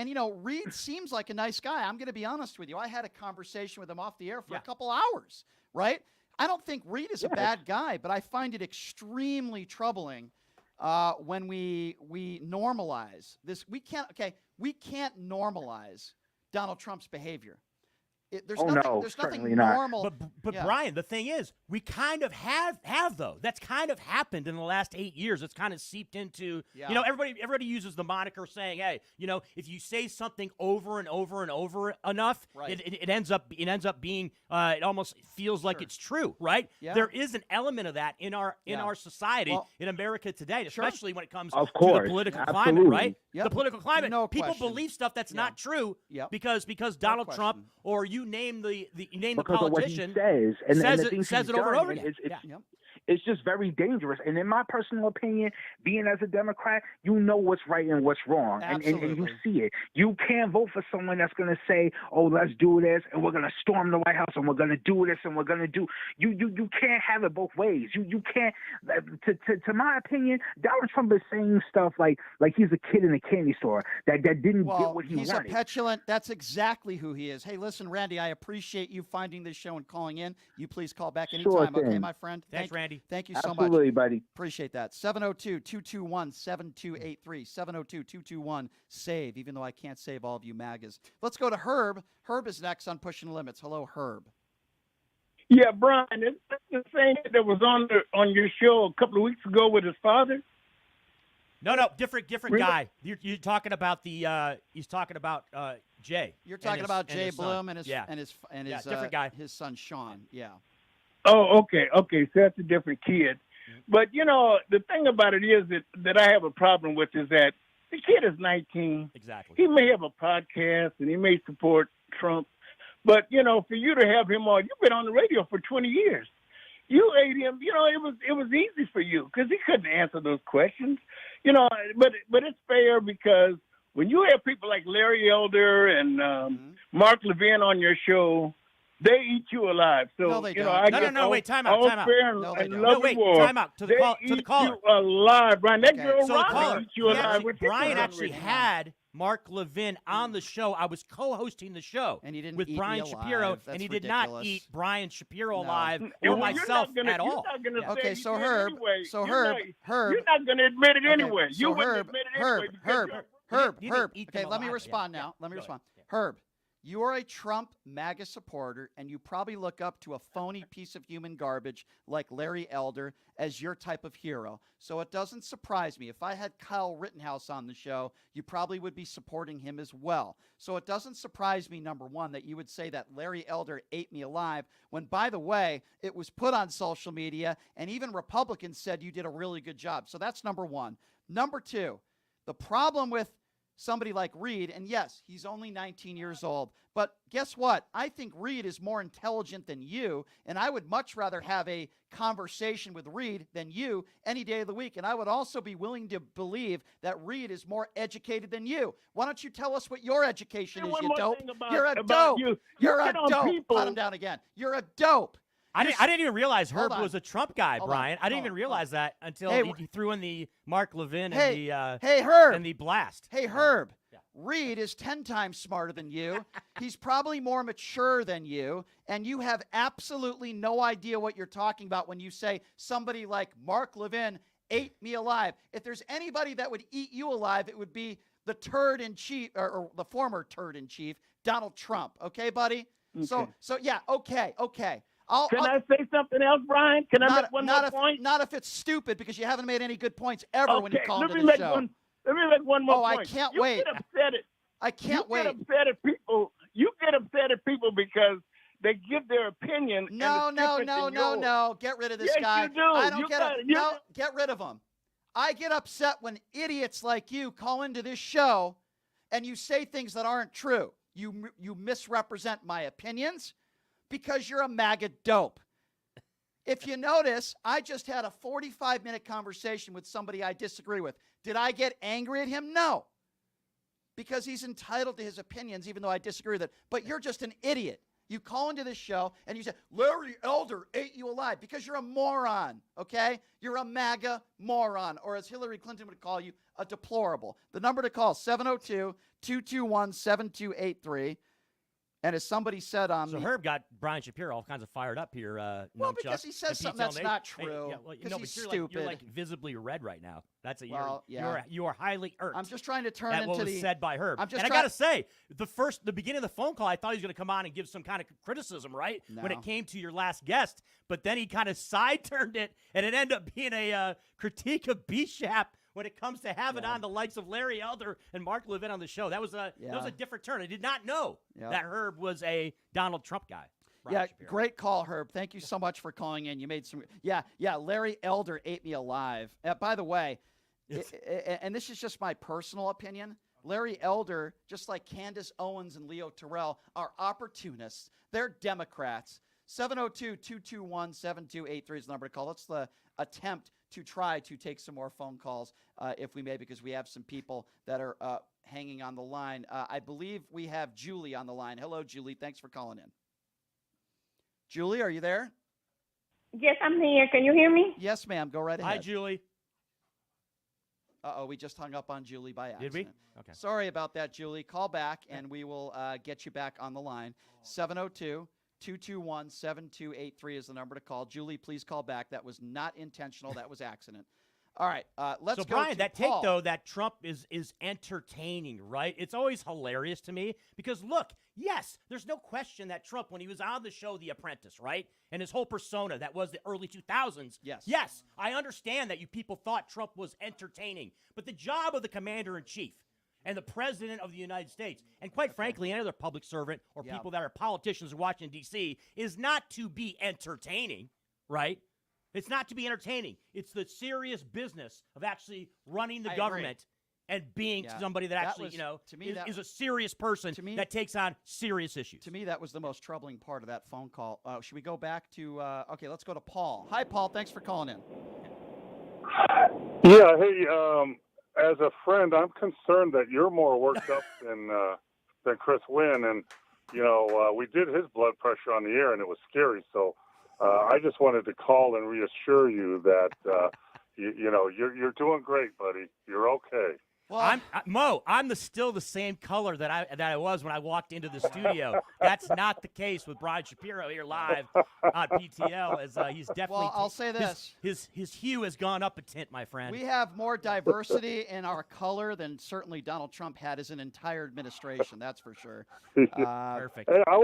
Reed seems like a nice guy. I'm going to be honest with you. I had a conversation with him off the air for a couple hours, right? I don't think Reed is a bad guy, but I find it extremely troubling when we normalize this. We can't normalize Donald Trump's behavior. There's nothing normal. But Brian, the thing is, we kind of have though. That's kind of happened in the last 8 years. It's kind of seeped into, everybody uses the moniker saying, hey, if you say something over and over and over enough, it ends up being, it almost feels like it's true, right? Yeah. There is an element of that in our society, in America today, especially when it comes to the political climate, right? Yep. The political climate. No People question. believe stuff that's not true because Donald Trump or you name the politician of what he says, and says the things it he's over and over done, again. It's just very dangerous. And in my personal opinion, being as a Democrat, you know what's right and what's wrong. And you see it. You can't vote for someone that's going to say, oh, let's do this, and we're going to storm the White House, and we're going to do this, and we're going to do. You can't have it both ways. You can't. To my opinion, Donald Trump is saying stuff like he's a kid in a candy store that didn't get what he he's wanted. A petulant. That's exactly who he is. Hey, listen, Randy, I appreciate you finding this show and calling in. You please call back anytime, okay, my friend? Thanks, Randy. Thank you so much. Absolutely, buddy. Appreciate that. 702-221-7283. 702-221-SAVE, even though I can't save all of you MAGAs. Let's go to Herb. Herb is next on Pushing Limits. Hello, Herb. Yeah, Brian, is that the same that was on your show a couple of weeks ago with his father? No, different guy. You're talking about he's talking about Jay. You're talking about Jay Bloom and his different guy. His son Sean. Yeah. Oh, okay. So that's a different kid. But the thing about it is that I have a problem with is that the kid is 19. Exactly. He may have a podcast and he may support Trump, but for you to have him on, you've been on the radio for 20 years. You ate him. It was easy for you because he couldn't answer those questions. But it's fair because when you have people like Larry Elder and Mark Levin on your show, they eat you alive. So no, they don't. Wait, time out. Time out to the caller. You alive, Brian. That girl Ronna eats you alive. Brian actually had Mark Levin on the show. I was co-hosting the show and he didn't with eat Brian me Shapiro, alive. and he That's did not eat Brian Shapiro alive or or myself at all. Okay, so Herb, you're not going to admit it anyway. So Herb. Eat Okay, them let me alive. respond Yeah. now. Let me respond. Herb, you are a Trump MAGA supporter, and you probably look up to a phony piece of human garbage like Larry Elder as your type of hero. So it doesn't surprise me. If I had Kyle Rittenhouse on the show, you probably would be supporting him as well. So it doesn't surprise me, number one, that you would say that Larry Elder ate me alive, when, by the way, it was put on social media, and even Republicans said you did a really good job. So that's number one. Number two, the problem with somebody like Reed, and yes, he's only 19 years old, but guess what? I think Reed is more intelligent than you, and I would much rather have a conversation with Reed than you any day of the week, and I would also be willing to believe that Reed is more educated than you. Why don't you tell us what your education is, you dope? You're a dope. You're a dope. Put him down again. You're a dope. I didn't even realize Hold Herb on. was a Trump guy, Hold Brian. on. I didn't Hold even on. realize that until Hey, he threw in the Mark Levin Hey, and the hey, Herb. and the blast. Hey, Herb. Yeah. Reed is 10 times smarter than you. He's probably more mature than you, and you have absolutely no idea what you're talking about when you say somebody like Mark Levin ate me alive. If there's anybody that would eat you alive, it would be the turd in chief, or the former turd in chief, Donald Trump. Okay, buddy? Okay. So yeah, okay. Can I say something else, Brian? Can I make one more point? Not if it's stupid, because you haven't made any good points ever when you call let into me the make show. let me make one more Oh, I point. can't you wait. Get upset at, I can't wait. Get upset at people. You get upset at people because they give their opinion. No. Get rid of this Yes, guy. you do. I don't You get got it. it. You No, do. get rid of him. I get upset when idiots like you call into this show and you say things that aren't true. You misrepresent my opinions because you're a MAGA dope. If you notice, I just had a 45-minute conversation with somebody I disagree with. Did I get angry at him? No. Because he's entitled to his opinions, even though I disagree with it. But you're just an idiot. You call into this show and you say, Larry Elder ate you alive, because you're a moron, okay? You're a MAGA moron, or as Hillary Clinton would call you, a deplorable. The number to call, 702-221-7283. And as somebody said on So Herb got Brian Shapiro all kinds of fired up here. Well, because he says something that's not true, because but he's you're stupid. You're like visibly red right now. That's a Well, you are highly irked. I'm just trying to turn at into what was the said by Herb. I'm just and I trying- gotta say, the beginning of the phone call, I thought he was gonna come on and give some kind of criticism, right? When No. it came to your last guest, but then he kind of side turned it, and it ended up being a critique of B-Shap when it comes to having on the likes of Larry Elder and Mark Levin on the show. That was a different turn. I did not know that Herb was a Donald Trump guy. Brian Shapiro. Great call, Herb. Thank you so much for calling in. You made some. Yeah. Larry Elder ate me alive. By the way, and this is just my personal opinion, Larry Elder, just like Candace Owens and Leo Terrell, are opportunists. They're Democrats. 702-221-7283 is the number to call. That's the attempt to try to take some more phone calls, if we may, because we have some people that are hanging on the line. I believe we have Julie on the line. Hello, Julie. Thanks for calling in. Julie, are you there? Yes, I'm here. Can you hear me? Yes, ma'am. Go right ahead. Hi, Julie. We just hung up on Julie by accident. Did we? Okay. Sorry about that, Julie. Call back, and we will get you back on the line. 702-221-7283 is the number to call. Julie, please call back. That was not intentional. That was accident. All right, let's go Brian, to that Paul. take, though, that Trump is entertaining, right? It's always hilarious to me because, look, yes, there's no question that Trump, when he was on the show The Apprentice, right, and his whole persona that was the early 2000s, yes, I understand that you people thought Trump was entertaining. But the job of the commander-in-chief and the president of the United States, and quite frankly, any other public servant or people that are politicians in Washington, D.C., is not to be entertaining, right? It's not to be entertaining. It's the serious business of actually running the government and being somebody that actually, is a serious person that takes on serious issues. To me, that was the most troubling part of that phone call. Should we go back to, okay, let's go to Paul. Hi, Paul. Thanks for calling in. Yeah, hey, as a friend, I'm concerned that you're more worked up than Chris Wynn. And, we did his blood pressure on the air, and it was scary. So I just wanted to call and reassure you that, you're doing great, buddy. You're okay. Well, I'm still the same color that I was when I walked into the studio. That's not the case with Brian Shapiro here live on PTL. As he's definitely. Well, I'll say this: his hue has gone up a tint, my friend. We have more diversity in our color than certainly Donald Trump had his entire administration. That's for sure. Perfect. Hey, I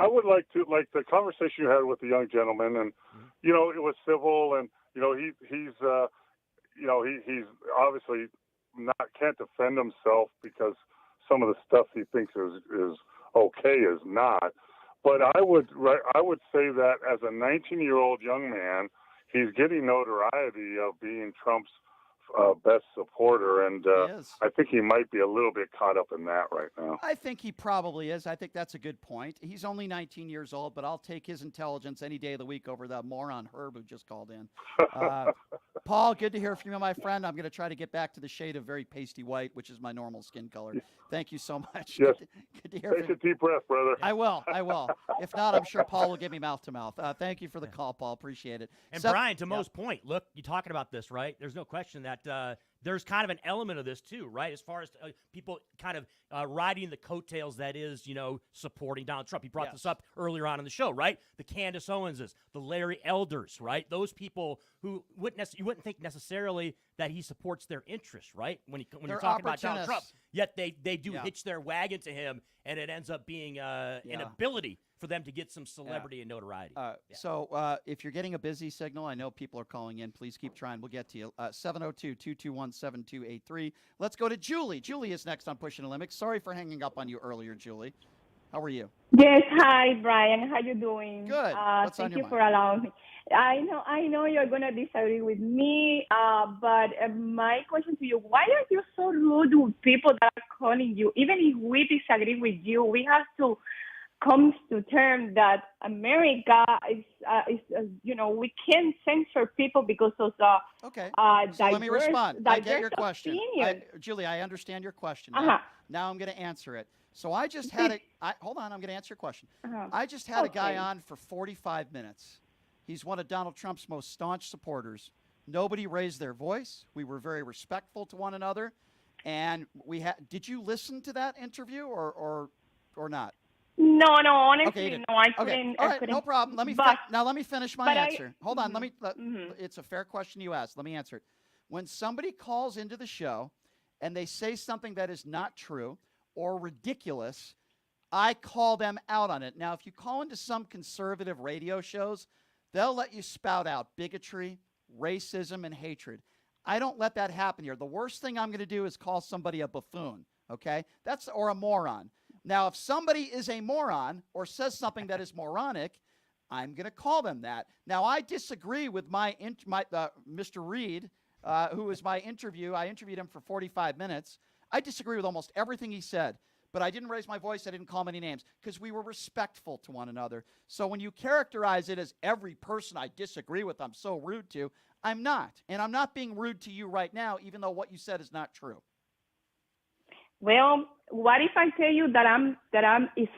would like to the conversation you had with the young gentleman, and it was civil, and he's obviously can't defend himself because some of the stuff he thinks is okay is not. But I would say that as a 19-year-old young man, he's getting notoriety of being Trump's best supporter, and I think he might be a little bit caught up in that right now. I think he probably is. I think that's a good point. He's only 19 years old, but I'll take his intelligence any day of the week over the moron Herb who just called in. Paul, good to hear from you, my friend. I'm going to try to get back to the shade of very pasty white, which is my normal skin color. Thank you so much. Yes. Good to hear Take from a you. deep breath, brother. I will. If not, I'm sure Paul will give me mouth to mouth. Thank you for the call, Paul. Appreciate it. And Brian, to Mo's point, look, you're talking about this, right? There's no question that there's kind of an element of this too, right? As far as people kind of riding the coattails that is, supporting Donald Trump. He brought this up earlier on in the show, right? The Candace Owenses, the Larry Elders, right? Those people who you wouldn't think necessarily that he supports their interests, right? When you're talking about Donald Trump, yet they do hitch their wagon to him, and it ends up being an ability for them to get some celebrity and notoriety. So if you're getting a busy signal, I know people are calling in. Please keep trying. We'll get to you. 702-221-7283. Let's go to Julie. Julie is next on Pushing the Limits. Sorry for hanging up on you earlier, Julie. How are you? Yes, hi Brian. How you doing? Good. What's on thank your you mind? for allowing me. I know you're gonna disagree with me, but my question to you: why are you so rude with people that are calling you? Even if we disagree with you, we have to come to terms that America is we can't censor people because of the So let me respond. I get your question. opinion. Julie, I understand your question. Uh-huh. Now I'm going to answer it. So I just had hold on, I'm going to answer your question. Uh-huh. I just had a guy Okay. on for 45 minutes. He's one of Donald Trump's most staunch supporters. Nobody raised their voice. We were very respectful to one another. And did you listen to that interview or not? No, honestly, Okay, no, I okay. couldn't. All I right, couldn't. no problem. Let me finish my but answer. Hold on. Mhm. It's a fair question you asked. Let me answer it. When somebody calls into the show and they say something that is not true or ridiculous, I call them out on it. Now, if you call into some conservative radio shows, they'll let you spout out bigotry, racism, and hatred. I don't let that happen here. The worst thing I'm going to do is call somebody a buffoon, okay? Or a moron. Now, if somebody is a moron or says something that is moronic, I'm going to call them that. Now, I disagree with Mr. Reed, who was my interview. I interviewed him for 45 minutes. I disagree with almost everything he said, but I didn't raise my voice. I didn't call him any names because we were respectful to one another. So when you characterize it as every person I disagree with, I'm so rude to, I'm not. And I'm not being rude to you right now, even though what you said is not true. Well, what if I tell you that I'm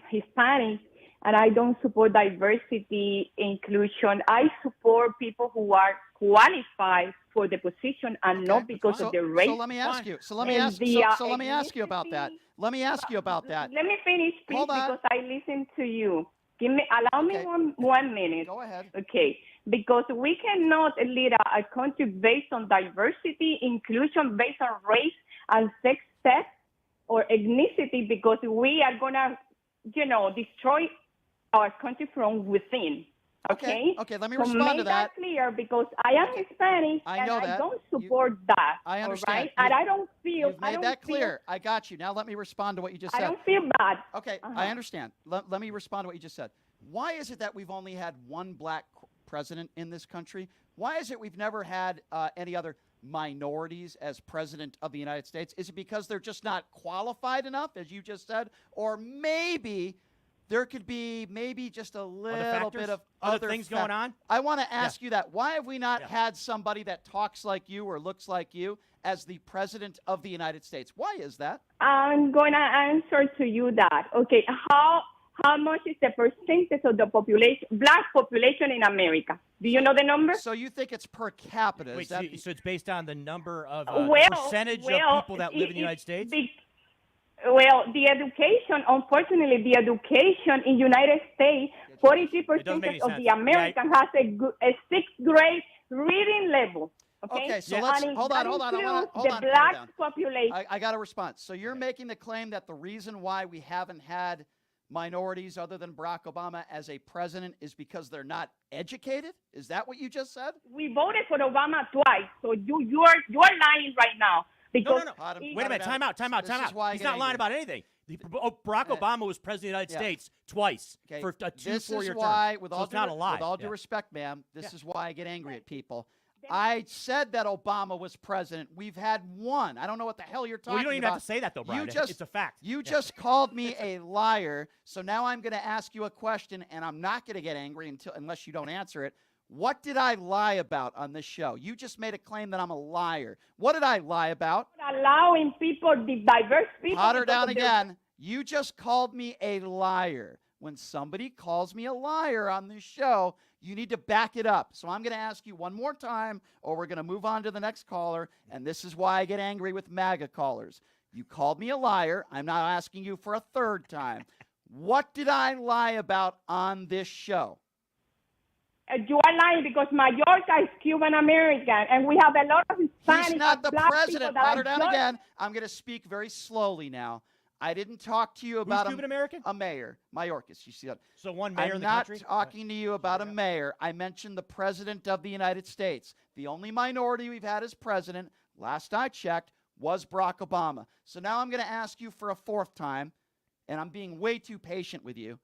Hispanic and I don't support diversity, inclusion? I support people who are qualified for the position and not because of the race. So let me ask you. So let me and ask. the, So let me ask you about that. Let me ask you about that. Let me finish, please, Hold on. because I listen to you. Allow me one minute. Go ahead. Okay, because we cannot lead a country based on diversity, inclusion, based on race and sex or ethnicity, because we are gonna, destroy our country from within. Okay. Okay. Let me So respond make to that. clear, because I am Hispanic I know and that. I don't support that. I understand. All right? And I don't feel. You've made that clear. I got you. Now let me respond to what you just I said. don't feel bad. Okay, I understand. Let me respond to what you just said. Why is it that we've only had one black president in this country? Why is it we've never had any other minorities as president of the United States? Is it because they're just not qualified enough, as you just said? Or maybe there could be just a little bit of other things going on? I want to ask you that. Why have we not had somebody that talks like you or looks like you as the president of the United States? Why is that? I'm going to answer to you that. Okay, how much is the percentage of the population, black population in America? Do you know the number? So you think it's per capita? Wait, Is so it's based on the number of percentage of people that live in the United States? Well, the education, unfortunately, the education in United States, 43% of the American has a sixth grade reading level. Okay, so let's hold on. The black population. I got a response. So you're making the claim that the reason why we haven't had minorities other than Barack Obama as a president is because they're not educated? Is that what you just said? We voted for Obama twice, so you're lying right now. Because No. Wait a minute. Time out. He's not lying about anything. Barack Obama was president of the United States twice for a 4-year term. Why, so it's not a lie. With all due respect, ma'am, this is why I get angry at people. I said that Obama was president. We've had one. I don't know what the hell you're talking about. Well, you don't even have to say that, though, Brian. It's a fact. You just called me a liar. So now I'm going to ask you a question, and I'm not going to get angry unless you don't answer it. What did I lie about on this show? You just made a claim that I'm a liar. What did I lie about? Allowing people, the diverse people. Pot her because down of their- again. You just called me a liar. When somebody calls me a liar on this show, you need to back it up. So I'm going to ask you one more time, or we're going to move on to the next caller. And this is why I get angry with MAGA callers. You called me a liar. I'm not asking you for a third time. What did I lie about on this show? You are lying because Mallorca is Cuban American, and we have a lot of Hispanic. He's not the black president. people that Pot her are down just- again. I'm going to speak very slowly now. I didn't talk to you about Cuban American? a mayor, Mayorkas. You see that? So one mayor I'm in the not country? talking to you about a mayor. I mentioned the president of the United States. The only minority we've had as president, last I checked, was Barack Obama. So now I'm going to ask you for a fourth time, and I'm being way too patient with you.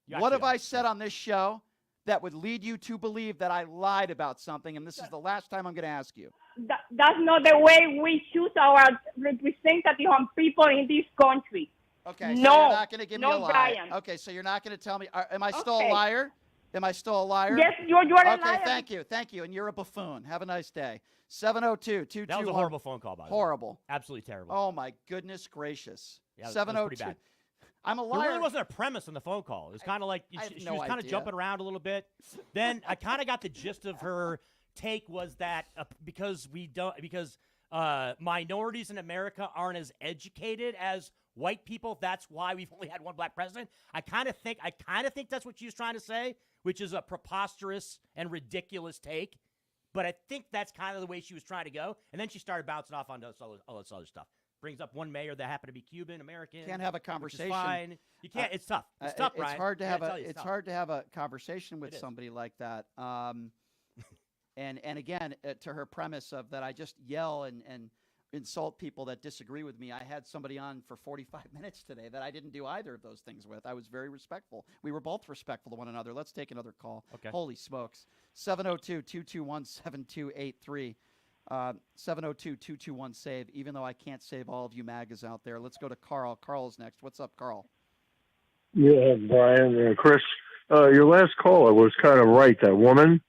What have I said on this show that would lead you to believe that I lied about something? And this is the last time I'm going to ask you. That's not the way we choose our representative on people in this country. Okay, no, so you're not going to give me a no, lie. Brian. Okay, so you're not going to tell me. Am I still Okay. a liar? Am I still a liar? Yes, you are a Okay, liar. thank you. Thank you. And you're a buffoon. Have a nice day. 702-221. That was a horrible phone call, by the way. Horrible. Absolutely terrible. Oh, my goodness gracious. Yeah, that was pretty 702. bad. I'm a There liar. really wasn't a premise in the phone call. It was kind of like I have she no was kind of idea. jumping around a little bit. Then I kind of got the gist of her take was that because minorities in America aren't as educated as white people, that's why we've only had one black president. I kind of think that's what she was trying to say, which is a preposterous and ridiculous take. But I think that's kind of the way she was trying to go. And then she started bouncing off on all this other stuff. Brings up one mayor that happened to be Cuban American. Can't have a which is conversation. fine. You can't. It's tough. It's tough, Brian. It's hard to I have gotta tell you, it's tough. hard to have a conversation with It is. somebody like that. And again, to her premise of that I just yell and insult people that disagree with me. I had somebody on for 45 minutes today that I didn't do either of those things with. I was very respectful. We were both respectful to one another. Let's take another call. Okay. Holy smokes. 702-221-7283. 702-221-SAVE, even though I can't save all of you MAGAs out there. Let's go to Carl. Carl is next. What's up, Carl? Yeah, Brian and Chris, your last caller was kind of right, that woman,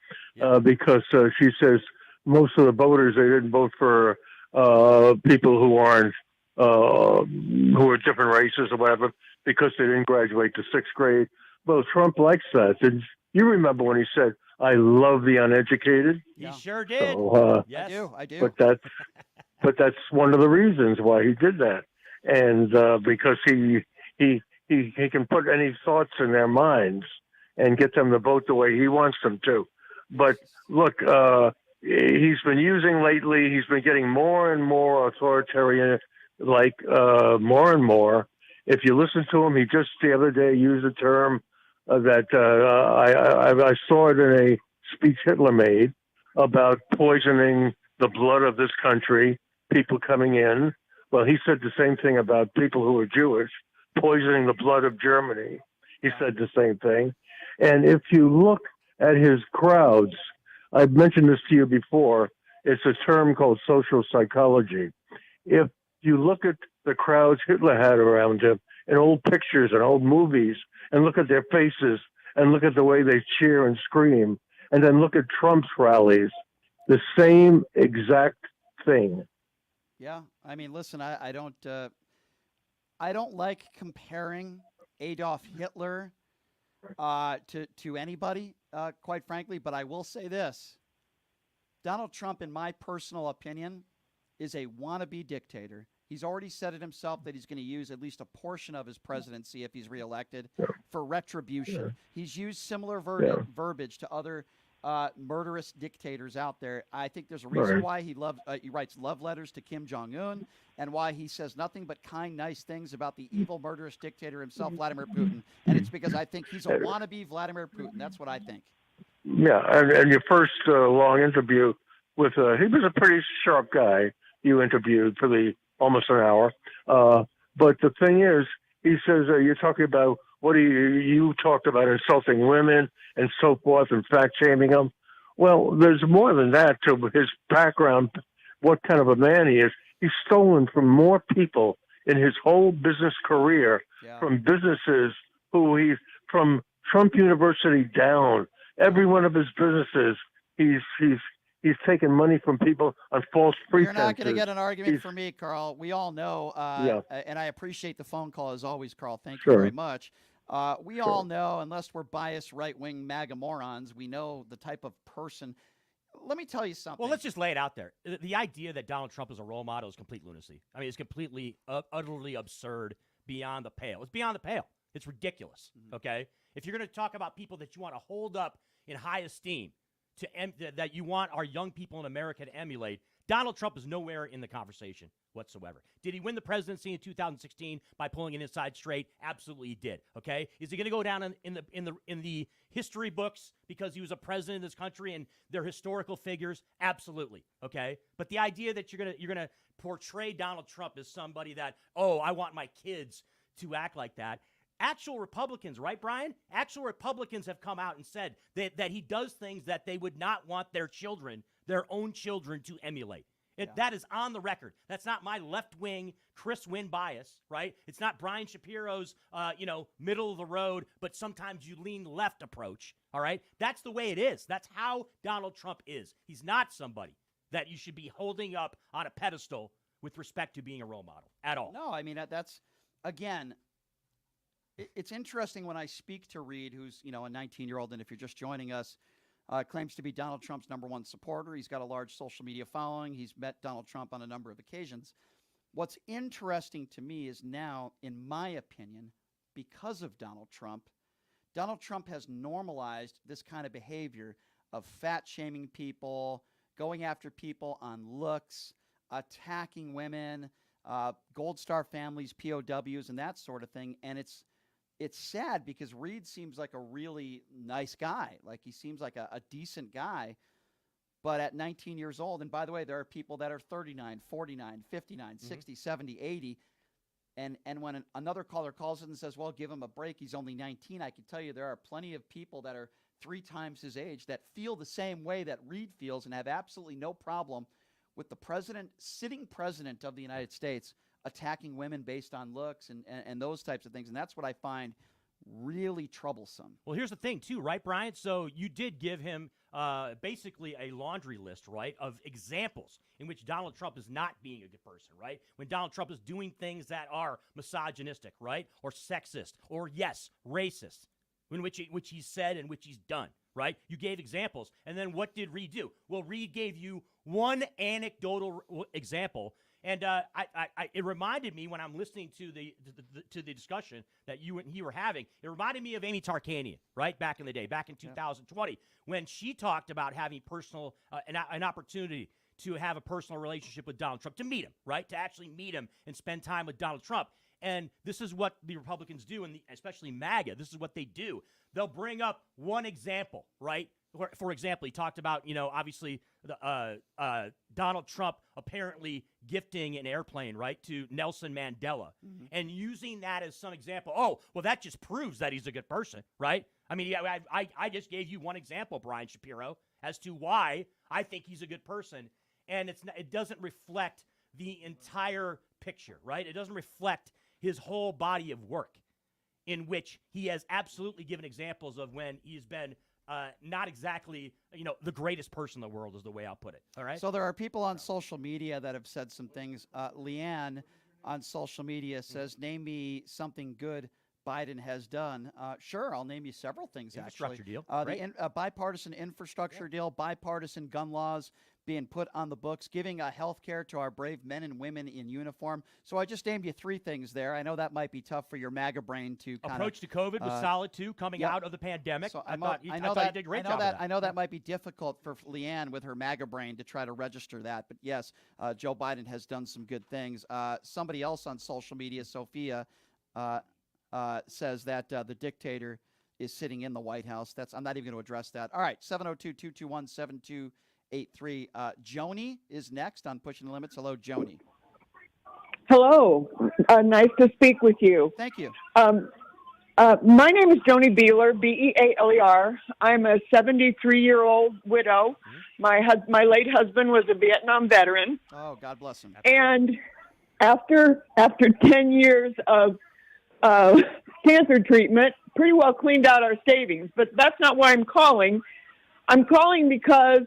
because she says most of the voters, they didn't vote for people who aren't, who are different races or whatever, because they didn't graduate to sixth grade. Well, Trump likes that. And you remember when he said, I love the uneducated? He sure did. So, yes. I do. But that's one of the reasons why he did that. And because he can put any thoughts in their minds and get them to vote the way he wants them to. But look, he's been using lately, he's been getting more and more authoritarian, like more and more. If you listen to him, he just the other day used a term that I saw it in a speech Hitler made about poisoning the blood of this country, people coming in. Well, he said the same thing about people who are Jewish, poisoning the blood of Germany. He said the same thing. And if you look at his crowds, I've mentioned this to you before, it's a term called social psychology. If you look at the crowds Hitler had around him in old pictures and old movies, and look at their faces, and look at the way they cheer and scream, and then look at Trump's rallies, the same exact thing. Yeah, I mean, listen, I don't like comparing Adolf Hitler to anybody, quite frankly. But I will say this: Donald Trump, in my personal opinion, is a wannabe dictator. He's already said it himself that he's going to use at least a portion of his presidency, if he's reelected, for retribution. He's used similar verbiage to other murderous dictators out there. I think there's a reason why he writes love letters to Kim Jong-un, and why he says nothing but kind, nice things about the evil, murderous dictator himself, Vladimir Putin. And it's because I think he's a wannabe Vladimir Putin. That's what I think. Yeah, and your first long interview with, he was a pretty sharp guy you interviewed for the almost an hour. But the thing is, he says, you're talking about what you talked about insulting women and so forth and fat-shaming them. Well, there's more than that to his background, what kind of a man he is. He's stolen from more people in his whole business career, from businesses from Trump University down. Every one of his businesses, he's taking money from people on false pretenses. You're not going to get an argument He's- from me, Carl. We all know, and I appreciate the phone call as always, Carl. Thank you Sure. very much. We all know, unless we're biased right-wing MAGA morons, we know the type of person. Let me tell you something. Well, let's just lay it out there. The idea that Donald Trump is a role model is complete lunacy. I mean, it's completely, utterly absurd, beyond the pale. It's beyond the pale. It's ridiculous, okay? If you're going to talk about people that you want to hold up in high esteem, that you want our young people in America to emulate, Donald Trump is nowhere in the conversation whatsoever. Did he win the presidency in 2016 by pulling an inside straight? Absolutely, he did. Okay, is he going to go down in the history books because he was a president of this country and they're historical figures? Absolutely. Okay, but the idea that you're gonna portray Donald Trump as somebody that, oh, I want my kids to act like that. Actual Republicans, right, Brian? Actual Republicans have come out and said that he does things that they would not want their children, their own children, to emulate. That is on the record. That's not my left-wing Chris Wynn bias, right? It's not Brian Shapiro's, middle of the road, but sometimes you lean left approach, all right? That's the way it is. That's how Donald Trump is. He's not somebody that you should be holding up on a pedestal with respect to being a role model at all. No, I mean, that's, again, it's interesting when I speak to Reed, who's, a 19-year-old, and if you're just joining us, claims to be Donald Trump's #1 supporter. He's got a large social media following. He's met Donald Trump on a number of occasions. What's interesting to me is now, in my opinion, because of Donald Trump has normalized this kind of behavior of fat-shaming people, going after people on looks, attacking women, Gold Star families, POWs, and that sort of thing. And it's sad because Reed seems like a really nice guy. Like, he seems like a decent guy. But at 19 years old, and by the way, there are people that are 39, 49, 59, 60, 70, 80. And when another caller calls in and says, well, give him a break, he's only 19, I can tell you there are plenty of people that are 3 times his age that feel the same way that Reed feels and have absolutely no problem with the sitting president of the United States attacking women based on looks and those types of things. And that's what I find really troublesome. Well, here's the thing, too, right, Brian? So you did give him basically a laundry list, right, of examples in which Donald Trump is not being a good person, right? When Donald Trump is doing things that are misogynistic, right, or sexist, or, yes, racist, in which he's said and which he's done, right? You gave examples. And then what did Reed do? Well, Reed gave you one anecdotal example. And it reminded me, when I'm listening to the discussion that you and he were having, it reminded me of Amy Tarkanian, right, back in the day, back in 2020, when she talked about having an opportunity to have a personal relationship with Donald Trump, to meet him, right, to actually meet him and spend time with Donald Trump. And this is what the Republicans do, and especially MAGA. This is what they do. They'll bring up one example, right? For example, he talked about, obviously, Donald Trump apparently gifting an airplane, right, to Nelson Mandela, and using that as some example. Oh, well, that just proves that he's a good person, right? I mean, I just gave you one example, Brian Shapiro, as to why I think he's a good person, and it doesn't reflect the entire picture, right? It doesn't reflect his whole body of work, in which he has absolutely given examples of when he's been not exactly, the greatest person in the world is the way I'll put it. All right. So there are people on social media that have said some things. Leanne on social media says, name me something good Biden has done. Sure, I'll name you several things, Infrastructure actually. deal. The bipartisan infrastructure deal, bipartisan gun laws being put on the books, giving health care to our brave men and women in uniform. So I just named you 3 things there. I know that might be tough for your MAGA brain to kind of... Approach to COVID was solid, too, coming out of the pandemic. So I thought he did a great job of that. I know that might be difficult for Leanne with her MAGA brain to try to register that. But yes, Joe Biden has done some good things. Somebody else on social media, Sophia, says that the dictator is sitting in the White House. I'm not even going to address that. All right, 702-221-7283. Joni is next on Pushing the Limits. Hello, Joni. Hello. Nice to speak with you. Thank you. My name is Joni Beeler, Bealer. I'm a 73-year-old widow. My late husband was a Vietnam veteran. Oh, God bless him. And after 10 years of cancer treatment, pretty well cleaned out our savings. But that's not why I'm calling. I'm calling because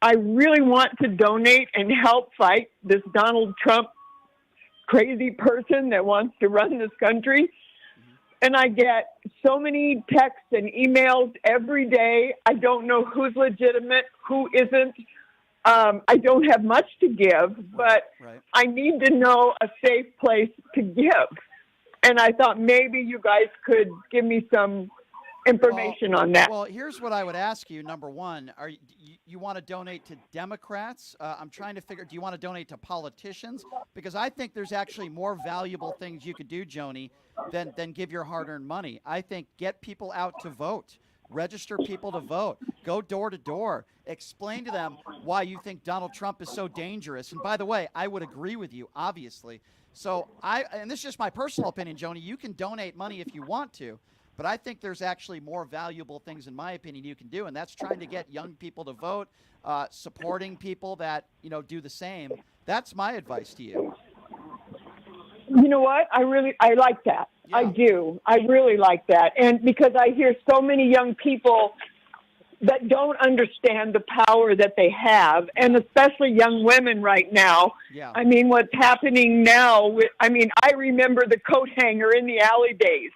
I really want to donate and help fight this Donald Trump crazy person that wants to run this country. And I get so many texts and emails every day. I don't know who's legitimate, who isn't. I don't have much to give, but I need to know a safe place to give. And I thought maybe you guys could give me some information on that. Well, here's what I would ask you. Number one, are you want to donate to Democrats? I'm trying to figure, do you want to donate to politicians? Because I think there's actually more valuable things you could do, Joni, than give your hard-earned money. I think get people out to vote. Register people to vote. Go door to door. Explain to them why you think Donald Trump is so dangerous. And by the way, I would agree with you, obviously. So and this is just my personal opinion, Joni, you can donate money if you want to, but I think there's actually more valuable things, in my opinion, you can do, and that's trying to get young people to vote, supporting people that, do the same. That's my advice to you. You know what? I like that. Yeah. I do. I really like that. And because I hear so many young people that don't understand the power that they have, and especially young women right now. Yeah. I mean, what's happening now, I remember the coat hanger in the alley days.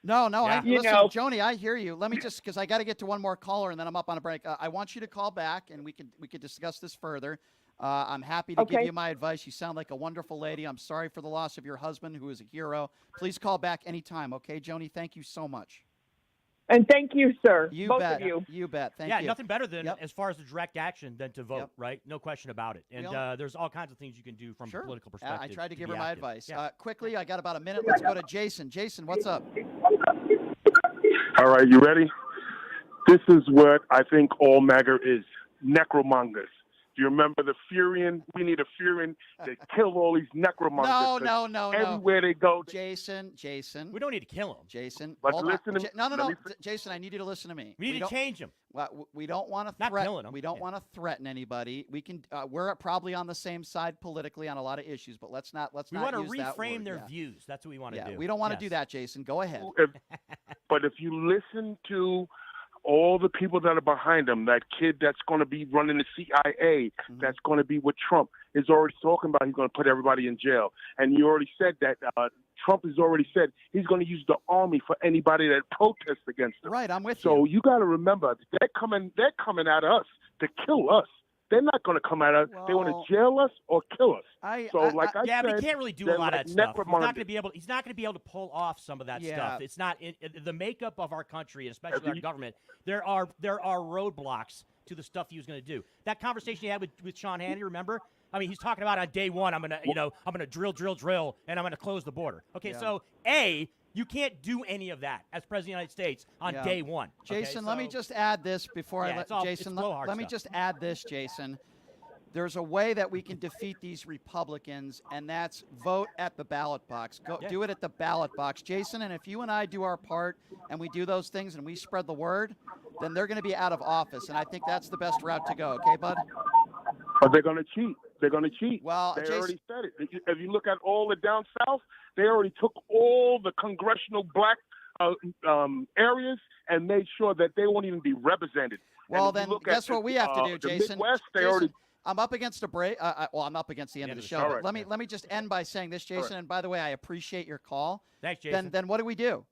No, Yeah. listen, Joni, I hear you. Let me just, because I got to get to one more caller and then I'm up on a break. I want you to call back and we could discuss this further. I'm happy to give you my advice. You sound like a wonderful lady. I'm sorry for the loss of your husband, who is a hero. Please call back anytime, okay, Joni? Thank you so much. And thank you, sir. You Both bet. of you. You bet. Thank yeah, you. nothing better than, as far as the direct action, than to vote, right? No question about it. And there's all kinds of things you can do from a political perspective. I tried to give her my advice. Yeah. Quickly, I got about a minute. Let's go to Jason. Jason, what's up? All right, you ready? This is what I think all MAGA is, necromongers. Do you remember the Furion? We need a Furion to kill all these necromongers. No. Everywhere they go. Jason. We don't need to kill them. Jason, But hold listen on. to No. Jason, I need you to listen to me. We need to change them. Well, we don't want to Not killing them. We don't want to threaten anybody. We can. We're probably on the same side politically on a lot of issues, but let's not. We want to reframe their views. That's what we want to do. We don't want to do that, Jason. Go ahead. But if you listen to all the people that are behind him, that kid that's going to be running the CIA, that's going to be with Trump, is already talking about he's going to put everybody in jail. And you already said that Trump has already said he's going to use the army for anybody that protests against him. Right, I'm with you. So you got to remember, they're coming at us to kill us. They're not going to come at us. They want to jail us or kill us. Yeah, said, but he can't really do a lot of that stuff. He's not going to be able to pull off some of that stuff. It's not the makeup of our country, and especially our government. There are roadblocks to the stuff he was going to do. That conversation he had with Sean Hannity, remember? I mean, he's talking about on day one, I'm going to drill, and I'm going to close the border. Okay, so you can't do any of that as president of the United States on day one. Jason, let me just add this before I let Jason. Let me just add this, Jason. There's a way that we can defeat these Republicans, and that's vote at the ballot box. Do it at the ballot box, Jason. And if you and I do our part and we do those things and we spread the word, then they're going to be out of office. And I think that's the best route to go. Okay, bud? But they're going to cheat. They're going to cheat. Well, they Jason, already said it. If you look at all the down south, they already took all the congressional black areas and made sure that they won't even be represented. Well, then guess what we have to do, Jason? Midwest, Jason, I'm up against a break. I'm up against the end of the show. All right. But let me just end by saying this, Jason. Right. And by the way, I appreciate your call. Thanks, Jason. Then what do?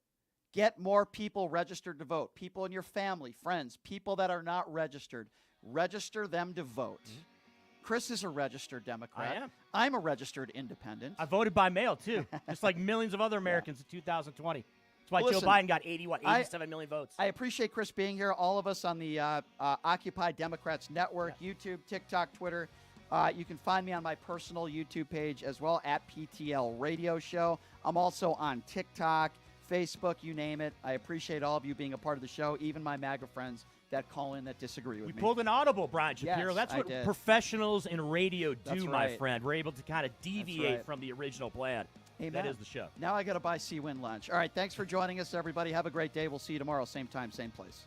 Get more people registered to vote. People in your family, friends, people that are not registered. Register them to vote. Chris is a registered Democrat. I am. I'm a registered independent. I voted by mail, too, just like millions of other Americans in 2020. That's why Listen, Joe Biden got 87 million votes. I appreciate Chris being here. All of us on the Occupy Democrats Network, YouTube, TikTok, Twitter. You can find me on my personal YouTube page as well, at PTL Radio Show. I'm also on TikTok, Facebook, you name it. I appreciate all of you being a part of the show, even my MAGA friends that call in that disagree with me. We pulled an audible, Brian Shapiro. Yes, That's what I did. professionals in radio do, That's my right. friend. We're able to kind of deviate right. from the original plan. Amen. That is the show. Now I got to buy Sea-Win lunch. All right, thanks for joining us, everybody. Have a great day. We'll see you tomorrow, same time, same place.